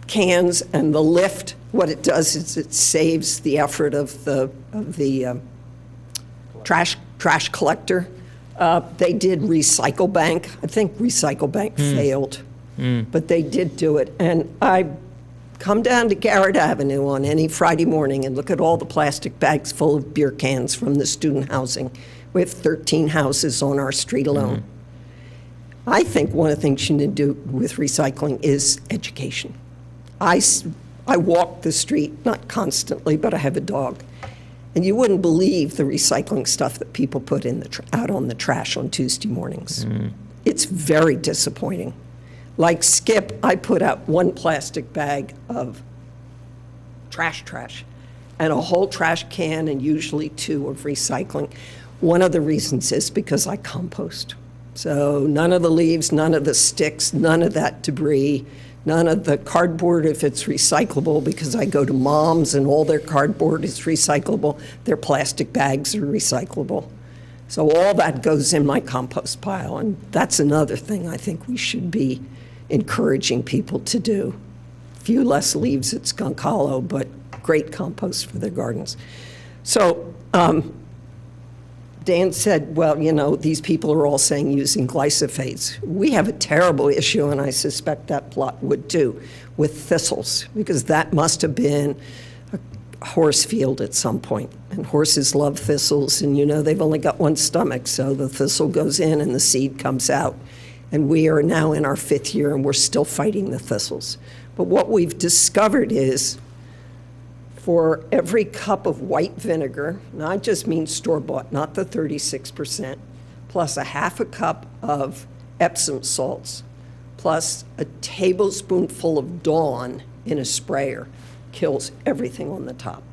cans and the lift. What it does is it saves the effort of the trash collector. They did Recycle Bank. I think Recycle Bank failed, but they did do it. And I come down to Garrett Avenue on any Friday morning and look at all the plastic bags full of beer cans from the student housing. We have 13 houses on our street alone. I think one of the things you need to do with recycling is education. I walk the street, not constantly, but I have a dog. And you wouldn't believe the recycling stuff that people put in out on the trash on Tuesday mornings. It's very disappointing. Like Skip, I put out 1 plastic bag of trash, and a whole trash can, and usually 2 of recycling. One of the reasons is because I compost. So none of the leaves, none of the sticks, none of that debris, none of the cardboard if it's recyclable, because I go to Mom's and all their cardboard is recyclable. Their plastic bags are recyclable. So all that goes in my compost pile, and that's another thing I think we should be encouraging people to do. Few less leaves at Skunk Hollow, but great compost for their gardens. So Dan said, well, you know, these people are all saying using glyphosates. We have a terrible issue, and I suspect that plot would too, with thistles, because that must have been a horse field at some point. And horses love thistles, and you know, they've only got one stomach, so the thistle goes in and the seed comes out. And we are now in our 5th year, and we're still fighting the thistles. But what we've discovered is for every cup of white vinegar, and I just mean store-bought, not the 36%, plus a half a cup of Epsom salts, plus a tablespoonful of Dawn in a sprayer, kills everything on the top.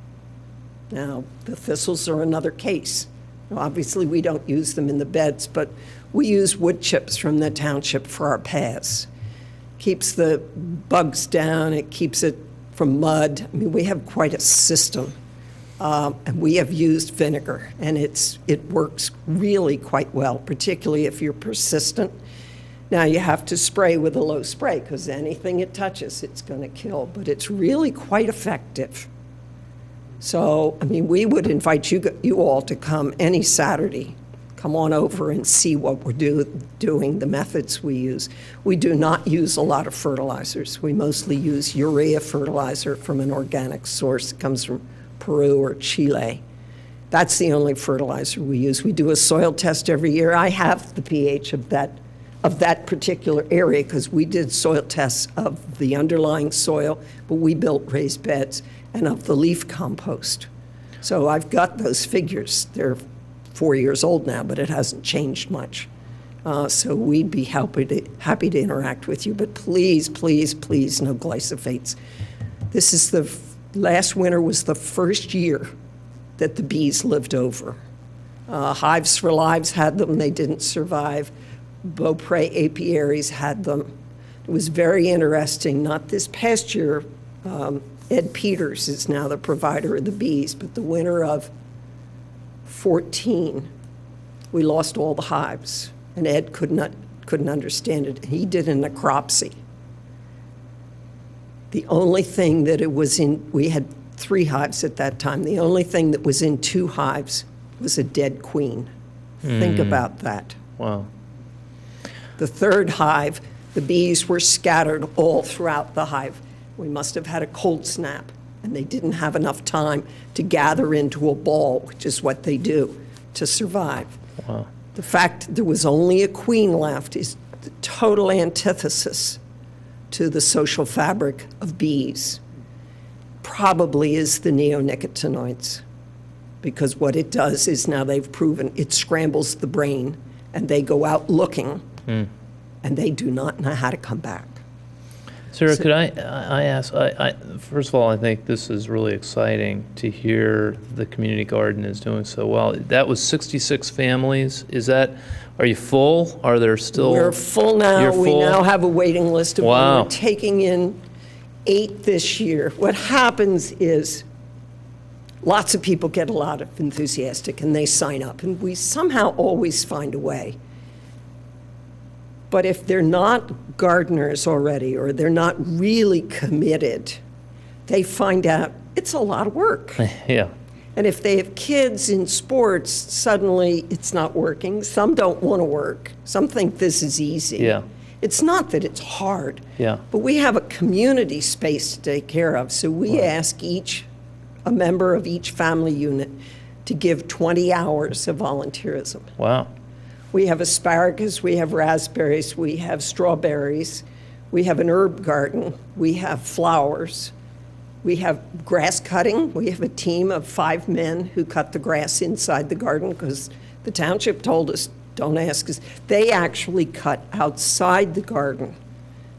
Now, the thistles are another case. Now, obviously, we don't use them in the beds, but we use wood chips from the township for our paths. Keeps the bugs down, it keeps it from mud. I mean, we have quite a system. And we have used vinegar, and it works really quite well, particularly if you're persistent. Now, you have to spray with a low spray, because anything it touches, it's going to kill, but it's really quite effective. So, I mean, we would invite you all to come any Saturday. Come on over and see what we're doing, the methods we use. We do not use a lot of fertilizers. We mostly use urea fertilizer from an organic source. It comes from Peru or Chile. That's the only fertilizer we use. We do a soil test every year. I have the pH of that particular area because we did soil tests of the underlying soil, but we built raised beds, and of the leaf compost. So I've got those figures. They're 4 years old now, but it hasn't changed much. So we'd be happy to interact with you, but please, please, please, no glyphosates. This is last winter was the first year that the bees lived over. Hives for Lives had them, they didn't survive. Beaupre apiaries had them. It was very interesting, not this past year, Ed Peters is now the provider of the bees, but the winter of 14, we lost all the hives, and Ed couldn't understand it. He did a necropsy. The only thing that it was in, we had 3 hives at that time, the only thing that was in 2 hives was a dead queen. Think about that. Wow. The 3rd hive, the bees were scattered all throughout the hive. We must have had a cold snap, and they didn't have enough time to gather into a ball, which is what they do to survive. Wow. The fact there was only a queen left is the total antithesis to the social fabric of bees. Probably is the neonicotinoids, because what it does is, now they've proven, it scrambles the brain, and they go out looking, and they do not know how to come back. Sarah, could I ask, first of all, I think this is really exciting to hear the community garden is doing so well. That was 66 families. Are you full? Are there still? We're full now. You're full? We now have a waiting list of one. Wow. We're taking in 8 this year. What happens is lots of people get a lot of enthusiastic and they sign up, and we somehow always find a way. But if they're not gardeners already, or they're not really committed, they find out it's a lot of work. Yeah. And if they have kids in sports, suddenly it's not working. Some don't want to work. Some think this is easy. Yeah. It's not that it's hard. Yeah. But we have a community space to take care of. So we ask a member of each family unit to give 20 hours of volunteerism. Wow. We have asparagus, we have raspberries, we have strawberries, we have an herb garden, we have flowers, we have grass cutting. We have a team of 5 men who cut the grass inside the garden, because the township told us, don't ask us. They actually cut outside the garden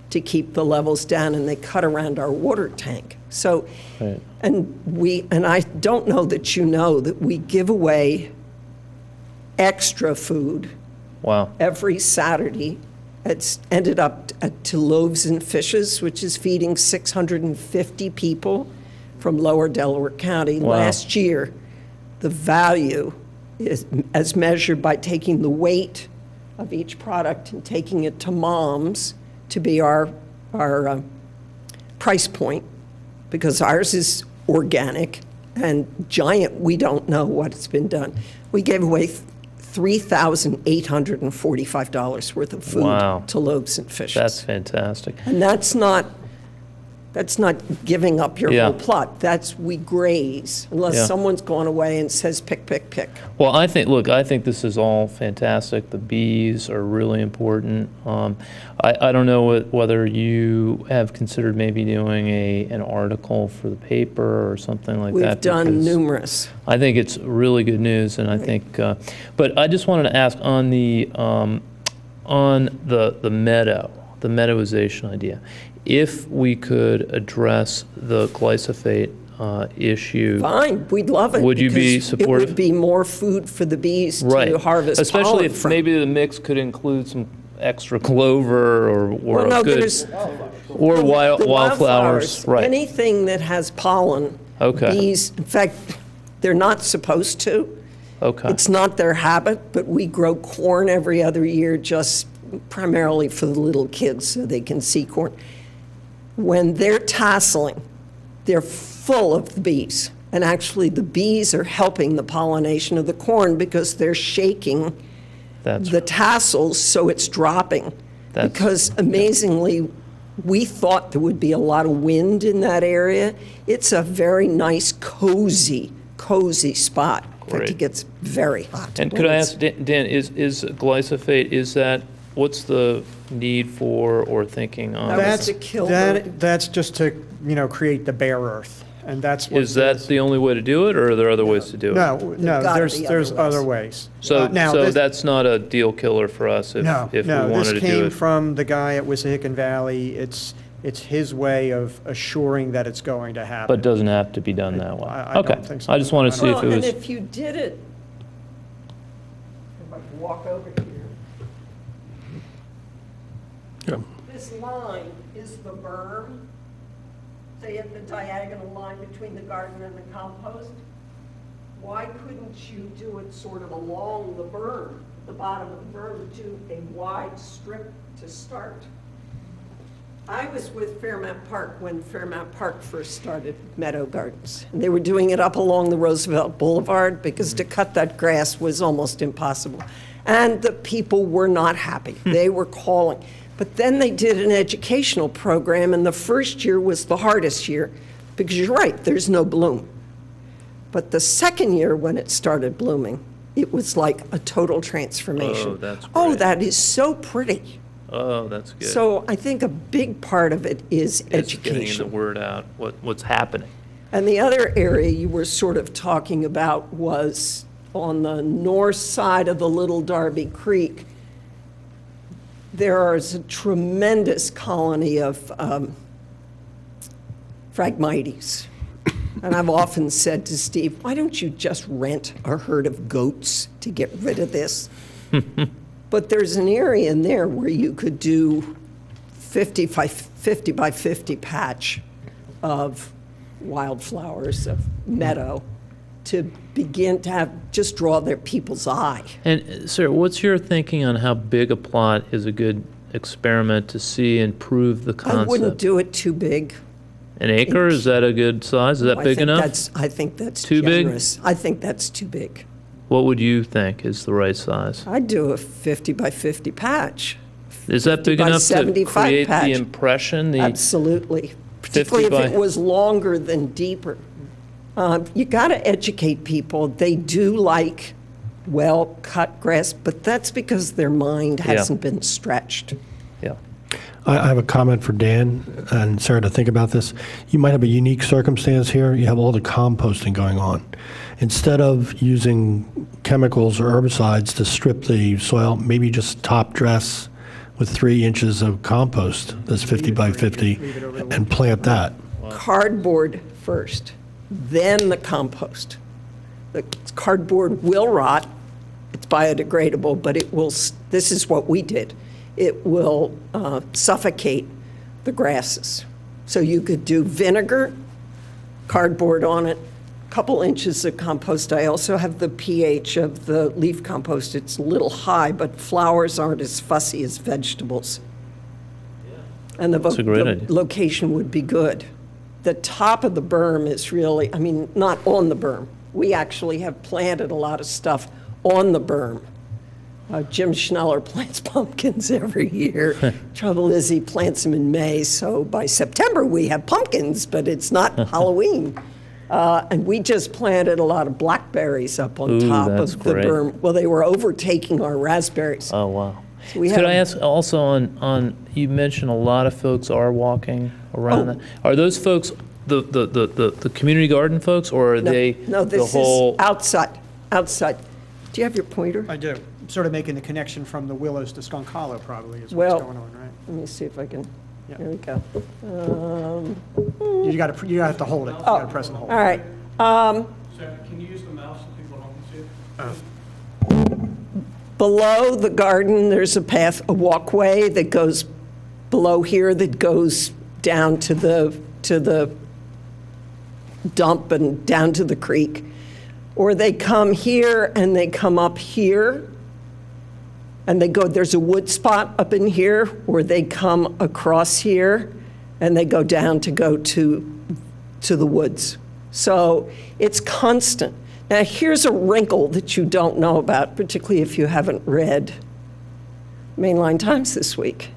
to keep the levels down, and they cut around our water tank. So, Right. and I don't know that you know that we give away extra food. Wow. Every Saturday. It's ended up to Loaves and Fishes, which is feeding 650 people from Lower Delaware County. Wow. Last year, the value is, as measured by taking the weight of each product and taking it to moms to be our price point, because ours is organic, and Giant, we don't know what's been done. We gave away $3,845 worth of food Wow. to Loaves and Fishes. That's fantastic. And that's not giving up your Yeah. whole plot. We graze, unless Yeah. someone's gone away and says, pick, pick, pick. Well, I think this is all fantastic. The bees are really important. I don't know whether you have considered maybe doing an article for the paper or something like that. We've done because numerous. I think it's really good news, and I think, but I just wanted to ask on the meadowization idea, if we could address the glyphosate issue. Fine, we'd love it. Would you be because supportive? It would be more food for the bees Right. to harvest Especially pollen if from. maybe the mix could include some extra clover or Well, no, a good, there's- or The wildflowers, right. Anything that has pollen, Okay. bees, in fact, they're not supposed to. Okay, It's not their habit, but we grow corn every other year, just primarily for the little kids so they can see corn. When they're tasseling, they're full of the bees. And actually, the bees are helping the pollination of the corn because they're shaking that's, the tassels so it's dropping. That's- Because amazingly, we thought there would be a lot of wind in that area. It's a very nice, cozy spot. In fact, Great. it gets very hot. and when could I it's- ask, Dan, is glyphosate, what's the need for or thinking on? That's to kill the- That's just to, create the bare earth, and that's what. Is that the only way to do it, or are there other ways to do it? No, gotta there's be there's other other ways. ways. So Now, this- that's not a deal killer for us if we this wanted to do came it? from the guy at Wissahickon Valley. It's his way of assuring that it's going to happen. But it doesn't have to be done that way? I don't Okay, think so. I just wanted to see if Well, it and was, if you did it if I can walk over here. Yeah. This line is the berm, say at the diagonal line between the garden and the compost. Why couldn't you do it sort of along the berm, the bottom of the berm, do a wide strip to start? I was with Fairmount Park when Fairmount Park first started Meadow Gardens. And they were doing it up along the Roosevelt Boulevard because to cut that grass was almost impossible. And the people were not happy. They were calling. But then they did an educational program, and the first year was the hardest year because you're right, there's no bloom. But the second year when it started blooming, it was like a total transformation. Oh, that's Oh, great. that is so pretty. Oh, that's good. So I think a big part of it is It's getting the education. word out, what's happening. And the other area you were sort of talking about was on the north side of the Little Darby Creek. There is a tremendous colony of Phragmites. And I've often said to Steve, why don't you just rent a herd of goats to get rid of this? But there's an area in there where you could do 50 by 50 patch of wildflowers, of meadow, to begin to have, just draw their people's eye. And, sir, what's your thinking on how big a plot is a good experiment to see and prove the I wouldn't concept? do it too big. An acre, is that a good size? Is that big enough? I think that's Too big? generous. I think that's too big. What would you think is the right size? I'd do a 50 by 50 patch. Is that big 50 by enough to 75 create patch. the impression, the, Absolutely, particularly if by- it was longer than deeper. You got to educate people. They do like well-cut grass, but that's because their mind Yeah. hasn't been stretched. yeah. I have a comment for Dan and Sarah to think about this. You might have a unique circumstance here. You have all the composting going on. Instead of using chemicals or herbicides to strip the soil, maybe just top dress with 3 inches of compost that's 50 by 50 and plant that. Cardboard first, then the compost. The cardboard will rot. It's biodegradable, but it will, this is what we did. It will suffocate the grasses. So you could do vinegar, cardboard on it, couple inches of compost. I also have the pH of the leaf compost. It's a little high, but flowers aren't as fussy as vegetables. And That's a great the idea. location would be good. The top of the berm is really, I mean, not on the berm. We actually have planted a lot of stuff on the berm. Jim Schneller plants pumpkins every year. Trouble is, he plants them in May, so by September we have pumpkins, but it's not Halloween. And we just planted a lot of blackberries up on Ooh, top that's of the great. berm. Well, they were overtaking our raspberries. Oh, wow. So we Could have- I ask also on, you mentioned a lot of folks are walking around Oh. that. Are those folks the community garden folks, or are they No, the this whole? is outside, outside. Do you have your pointer? I do. Sort of making the connection from the Willows to Skunk Hollow probably is what's Well- going on, right? Let me see if I can, Yeah. there we go. You have to hold it. You got to press and hold. All right. Second, can you use the mouse so people at home can see it? Below the garden, there's a path, a walkway that goes below here that goes down to the dump and down to the creek. Or they come here and they come up here and they go, there's a wood spot up in here, or they come across here and they go down to go to the woods. So it's constant. Now, here's a wrinkle that you don't know about, particularly if you haven't read Mainline Times this week.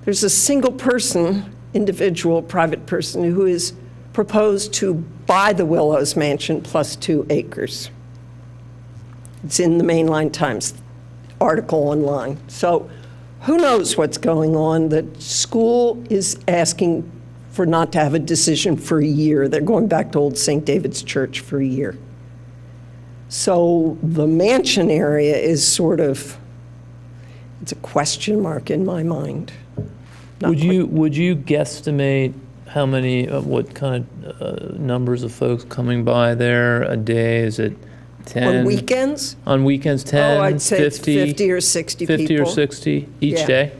There's a single person, individual, private person, who has proposed to buy the Willows Mansion plus 2 acres. It's in the Mainline Times article online. So who knows what's going on? The school is asking for not to have a decision for a year. They're going back to Old St. David's Church for a year. So the mansion area is sort of, it's a question mark in my mind. Not Would you guesstimate how many, what kind of numbers of folks coming by there a day? Is it On weekends? On weekends, 10, Oh, I'd say 50 or 60 people. 50 or 60 each Yeah. day?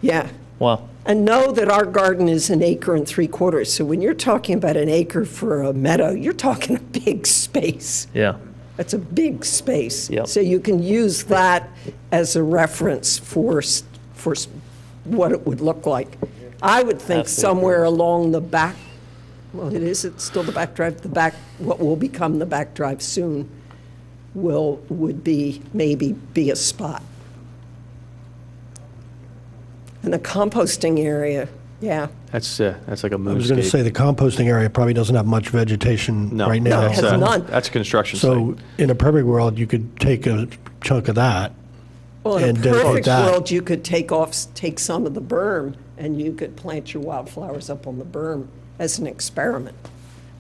Yeah. Wow. And know that our garden is 1 3/4 acres. So when you're talking about 1 acre for a meadow, you're talking a big space. Yeah. That's a big space. Yep. So you can use that as a reference for what it would look like. I would think Absolutely. somewhere along the back, well, it's still the back drive, what will become the back drive soon would be, maybe be a spot. And the composting area, yeah. That's like a I was going to say moonscape. the composting area probably doesn't have much vegetation No, right No, now. it has none. That's a construction So site. in a perfect world, you could take a chunk of that. Well, in a And dedicate perfect that. world, you could take some of the berm, and you could plant your wildflowers up on the berm as an experiment.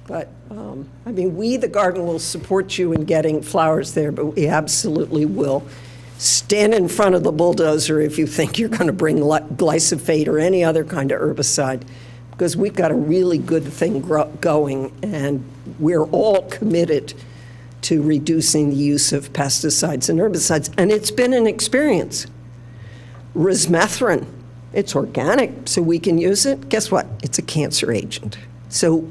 But, I mean, we, the garden, will support you in getting flowers there, but we absolutely will stand in front of the bulldozer if you think you're going to bring glyphosate or any other kind of herbicide, because we've got a really good thing going, and we're all committed to reducing the use of pesticides and herbicides, and it's been an experience. Resmethrin, it's organic, so we can use it. Guess what? It's a cancer agent. So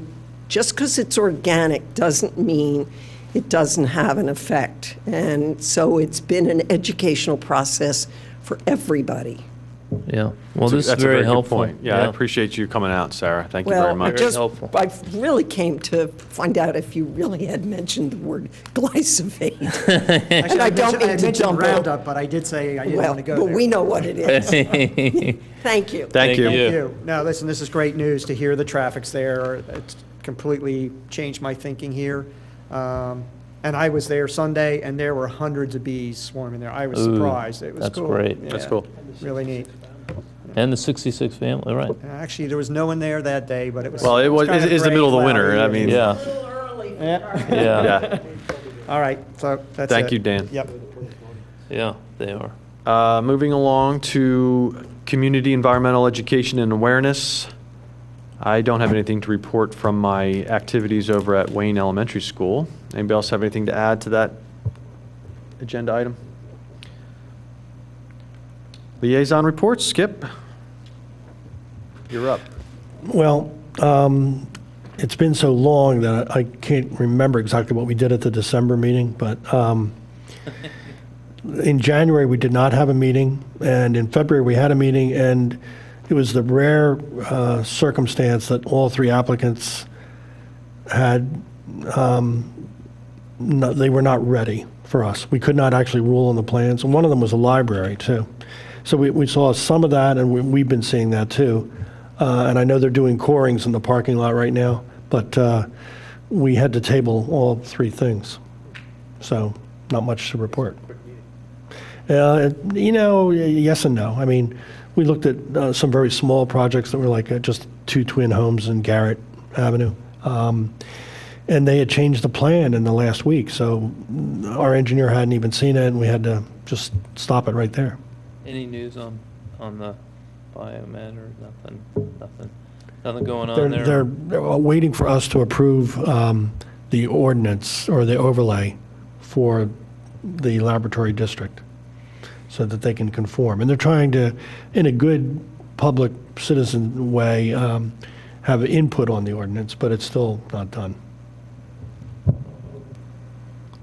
just because it's organic doesn't mean it doesn't have an effect. And so it's been an educational process for everybody. Yeah. Well, this is That's a very good helpful. point. Yeah, I appreciate you coming out, Sarah. Thank you very much. Very helpful. I really came to find out if you really had mentioned the word glyphosate. Actually, I don't mean to mentioned jump Roundup, but I did say I didn't Well, want to go but there. we know what it is. Thank you. Thank you. you. Thank you. No, listen, this is great news to hear the traffic's there. It's completely changed my thinking here. And I was there Sunday, and there were hundreds of bees swarming there. I was Ooh, surprised. It was that's cool. great. That's Yeah, cool. Really neat. And the 66 family, right? Actually, there was no one there that day, but it was. Well, it was, kind of it's the gray, middle of the cloudy, winter. I and- mean, Yeah. Yeah. Yeah. yeah. All right, so that's it. Thank you, Dan. Yep. Yeah, they are. Moving along to community environmental education and awareness. I don't have anything to report from my activities over at Wayne Elementary School. Anybody else have anything to add to that agenda item? Liaison reports, Skip. You're up. Well, it's been so long that I can't remember exactly what we did at the December meeting, but in January, we did not have a meeting, and in February, we had a meeting, and it was the rare circumstance that all three applicants had, they were not ready for us. We could not actually rule on the plans, and one of them was a library, too. So we saw some of that, and we've been seeing that, too. And I know they're doing corings in the parking lot right now, but we had to table all three things. So not much to report. Yes and no. I mean, we looked at some very small projects that were like just 2 twin homes in Garrett Avenue. And they had changed the plan in the last week, so our engineer hadn't even seen it, and we had to just stop it right there. Any news on the biomed or nothing? Nothing going on there? They're waiting for us to approve the ordinance or the overlay for the laboratory district so that they can conform. And they're trying to, in a good public citizen way, have input on the ordinance, but it's still not done.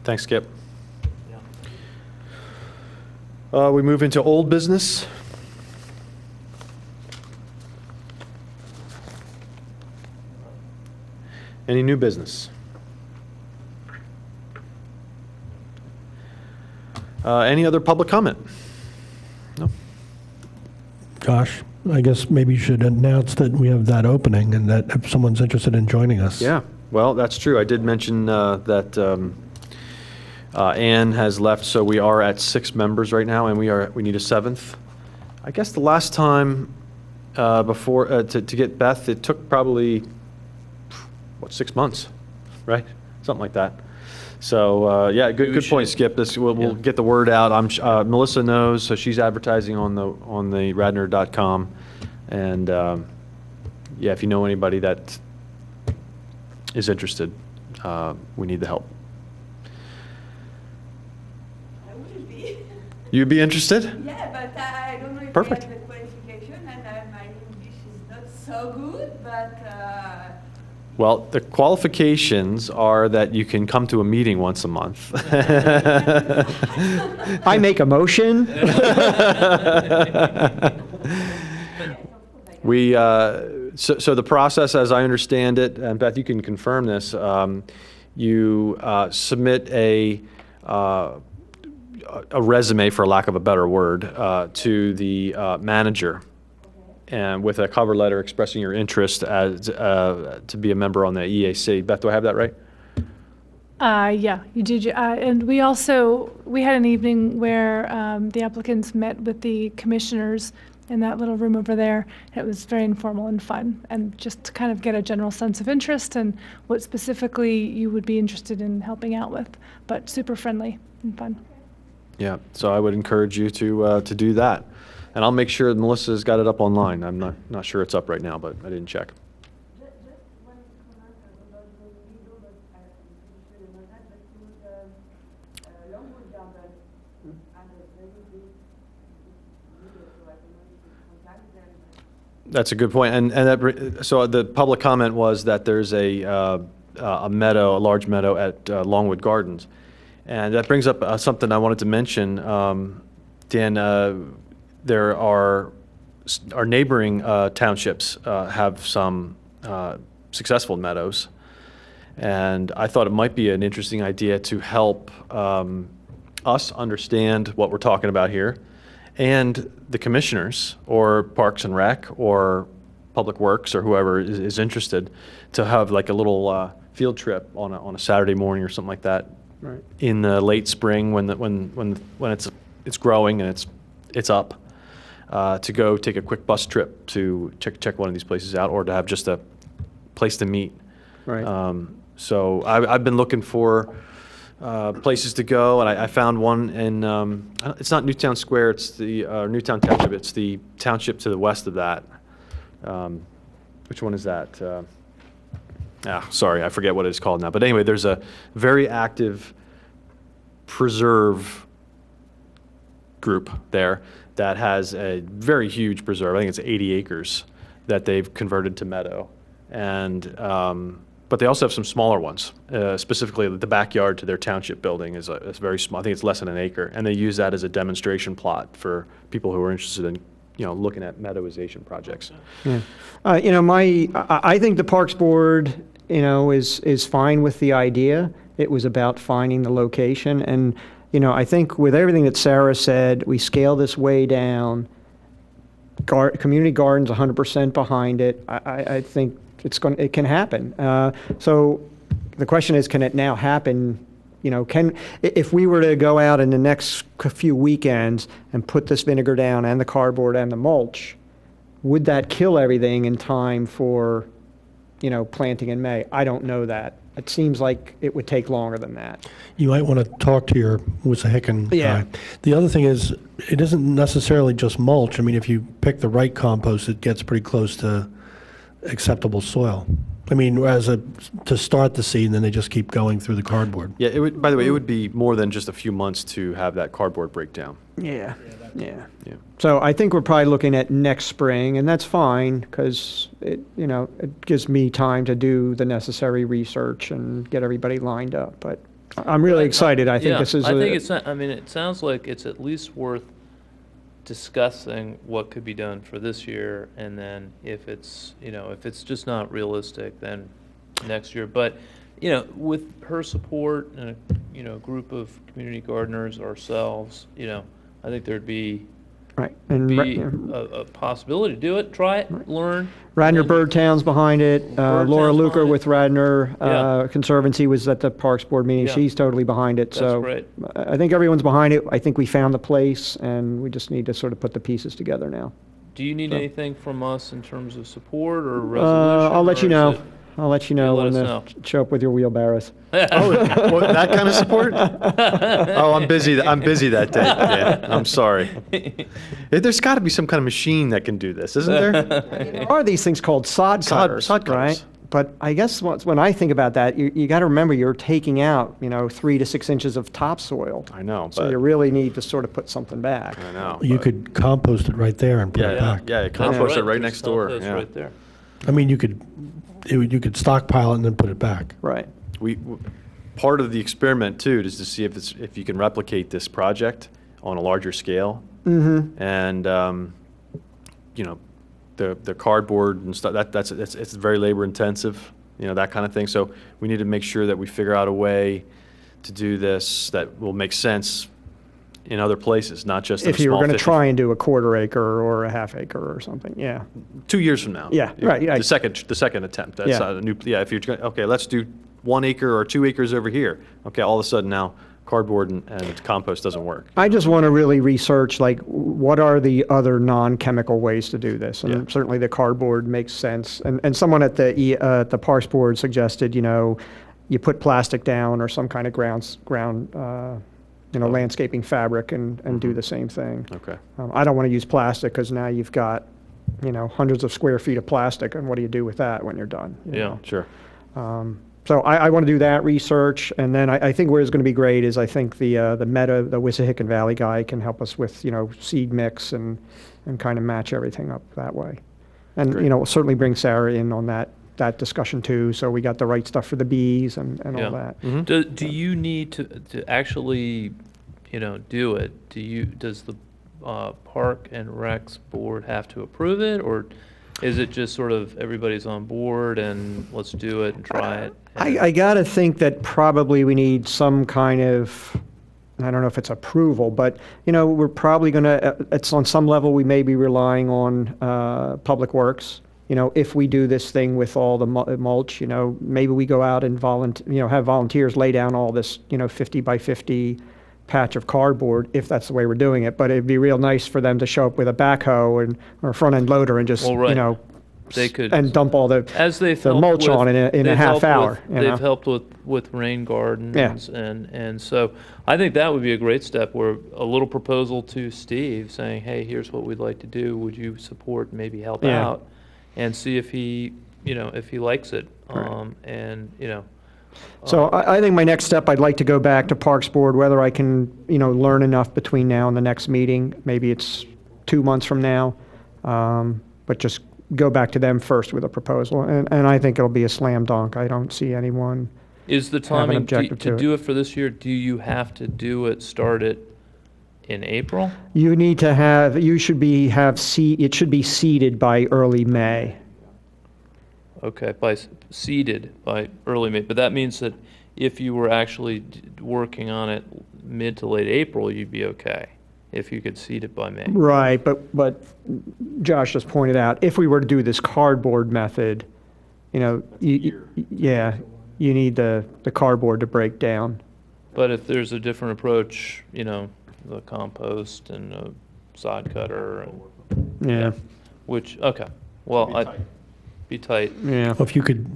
Thanks, Skip. We move into old business. Any new business? Any other public comment? No? Josh, I guess maybe you should announce that we have that opening and that if someone's interested in joining us. Yeah, well, that's true. I did mention that Ann has left, so we are at 6 members right now, and we need a 7th. I guess the last time before to get Beth, it took probably 6 months, right? Something like that. So yeah, good point, Skip. We'll get the word out. Melissa knows, so she's advertising on the Radnor.com, and yeah, if you know anybody that is interested, we need the help. You'd be interested? Yeah, but I don't know if Perfect. I have the qualification, and my English is not so good, but Well, the qualifications are that you can come to a meeting once a month. I make a motion. So the process, as I understand it, and Beth, you can confirm this, you submit a resume, for lack of a better word, to the manager, and with a cover letter expressing your interest as to be a member on the EAC. Beth, do I have that right? Yeah, you did. And we had an evening where the applicants met with the commissioners in that little room over there. It was very informal and fun, and just to kind of get a general sense of interest and what specifically you would be interested in helping out with, but super friendly and fun. Yeah, so I would encourage you to do that. And I'll make sure Melissa's got it up online. I'm not sure it's up right now, but I didn't check. That's a good point. So the public comment was that there's a meadow, a large meadow at Longwood Gardens. And that brings up something I wanted to mention. Dan, there are our neighboring townships have some successful meadows. And I thought it might be an interesting idea to help us understand what we're talking about here, and the commissioners or Parks and Rec or Public Works or whoever is interested to have like a little field trip on a Saturday morning or something like that, Right. in the late spring when it's growing and it's up, to go take a quick bus trip to check one of these places out, or to have just a place to meet. Right. So I've been looking for places to go, and I found one in, it's not Newtown Square, it's the Newtown Township, it's the township to the west of that. Which one is that? Sorry, I forget what it's called now. But anyway, there's a very active preserve group there that has a very huge preserve. I think it's 80 acres that they've converted to meadow. And but they also have some smaller ones. Specifically, the backyard to their township building is very small. I think it's less than an acre, and they use that as a demonstration plot for people who are interested in, looking at meadowization projects. Yeah. I think the Parks Board, is fine with the idea. It was about finding the location, and I think with everything that Sarah said, we scale this way down. Community Garden's 100% behind it. I think it can happen. So the question is, can it now happen? If we were to go out in the next few weekends and put this vinegar down and the cardboard and the mulch, would that kill everything in time for, planting in May? I don't know that. It seems like it would take longer than that. You might want to talk to your Wissahickon guy. Yeah. The other thing is, it isn't necessarily just mulch. I mean, if you pick the right compost, it gets pretty close to acceptable soil. I mean, to start the seed, and then they just keep going through the cardboard. Yeah, it would. By the way, it would be more than just a few months to have that cardboard breakdown. Yeah. Yeah. So I think we're probably looking at next spring, and that's fine, because it gives me time to do the necessary research and get everybody lined up. But I'm really excited. I think this is. It sounds like it's at least worth discussing what could be done for this year, and then if it's just not realistic, then next year. But with her support and a group of community gardeners, ourselves, I think there'd be Right. And a possibility to do it, try it, learn. Radnor Birdtown's behind it. Laura Birdtown's Luker behind with Radnor Conservancy was at the Parks Board meeting. Yeah. She's totally behind it. That's So great. I think everyone's behind it. I think we found the place, and we just need to sort of put the pieces together now. Do you need anything from us in terms of support or resolution? I'll let you or know. is it- I'll let you know You'll let when us know. show up with your wheelbarrows. Oh, that kind of support? Oh, I'm busy. I'm busy that day. Yeah, I'm sorry. There's got to be some kind of machine that can do this, isn't there? There are these things called sod cutters, Sod cutters. right? But I guess when I think about that, you got to remember you're taking out, 3 to 6 inches of topsoil. I know, So but you really need to sort of put something back. I know. You but- could compost it right there and put it Yeah, back. yeah, compost it right There's next door. compost Yeah. right there. I mean, you could stockpile it and then put it back. Right. Part of the experiment too is to see if you can replicate this project on a larger scale. Mm-hmm. And the cardboard and stuff, it's very labor intensive, that kind of thing. So we need to make sure that we figure out a way to do this that will make sense in other places, not just in a If you were small going to 50 try and do a quarter acre or a half acre or something, yeah. 2 years from now. Yeah, right, yeah. The second attempt. That's Yeah. not a new. Yeah, if you're okay, let's do 1 acre or 2 acres over here. Okay, all of a sudden now cardboard and compost doesn't work. I just want to really research, like, what are the other non-chemical ways to do this? And Yeah. certainly the cardboard makes sense. And someone at the Parks Board suggested, you put plastic down or some kind of ground landscaping fabric and do the same thing. Okay. I don't want to use plastic because now you've got, hundreds of square feet of plastic, and what do you do with that when you're done? you Yeah. know? Sure. So I want to do that research, and then I think where it's going to be great is I think the Wissahickon Valley guy can help us with, seed mix and kind of match everything up that way. And, Great. we'll certainly bring Sarah in on that discussion too, so we got the right stuff for the bees and Yeah. all that. Do you need to actually, do it? Does the Park and Recs Board have to approve it, or is it just sort of everybody's on board and let's do it and try it? I got to think that probably we need some kind of, I don't know if it's approval, but, we're probably going to, it's on some level, we may be relying on Public Works. If we do this thing with all the mulch, maybe we go out and have volunteers lay down all this, 50 by 50 patch of cardboard, if that's the way we're doing it. But it'd be real nice for them to show up with a backhoe or a front end loader and just, Well, right. They could, and dump all the mulch on in a they've half helped hour. They've helped with rain gardens, and so I think that would be a great step. Where a little proposal to Steve saying, "Hey, here's what we'd like to do. Would you support, and maybe help Yeah. out, and see if he, if he likes it." Right. And So I think my next step, I'd like to go back to Parks Board, whether I can, learn enough between now and the next meeting. Maybe it's 2 months from now, but just go back to them first with a proposal. And I think it'll be a slam dunk. I don't see anyone. is the Have an timing objective to to it. do it for this year? Do you have to start it in April? You need to have, it should be seeded by early May. Okay, seeded by early May, but that means that if you were actually working on it mid to late April, you'd be okay, if you could seed it by May. Right, but Josh just pointed out, if we were to do this cardboard method, you need the cardboard to break down. But if there's a different approach, the compost and a sod cutter, and, Yeah, which, okay, well, I'd be tight. yeah. Well, if you could,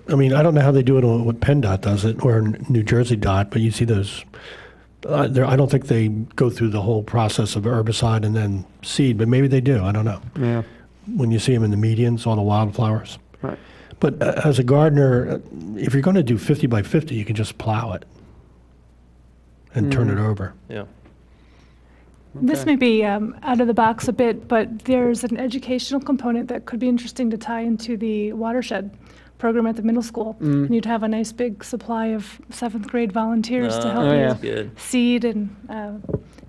I mean, I don't know how they do it on what PennDOT does it, or New Jersey DOT, but you see those, I don't think they go through the whole process of herbicide and then seed, but maybe they do, I don't know. Yeah, When you see them in the medians, all the wildflowers. right. But as a gardener, if you're going to do 50 by 50, you can just plow it and turn it over. Yeah. This may be out of the box a bit, but there's an educational component that could be interesting to tie into the watershed program at the middle school. And you'd have a nice big supply of 7th grade volunteers to help Oh, you yeah. Good. seed and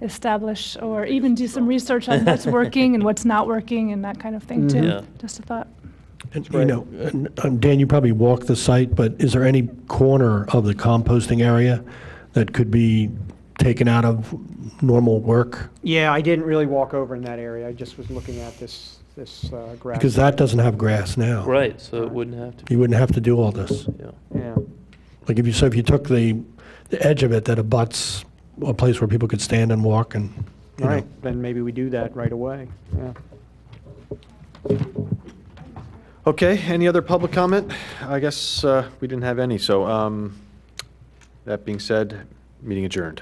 establish, or even do some research on what's working and what's not working and that kind of thing too. Yeah. Just a thought. And, Dan, you probably walked the site, but is there any corner of the composting area that could be taken out of normal work? Yeah, I didn't really walk over in that area. I just was looking at this grass. Because that doesn't have grass now. Right, so it wouldn't have to be, You wouldn't have to do all this. yeah. Yeah, Like if you took the edge of it that abuts a place where people could stand and walk and, you know. right, then maybe we do that right away, yeah. Okay, any other public comment? I guess we didn't have any, so that being said, meeting adjourned.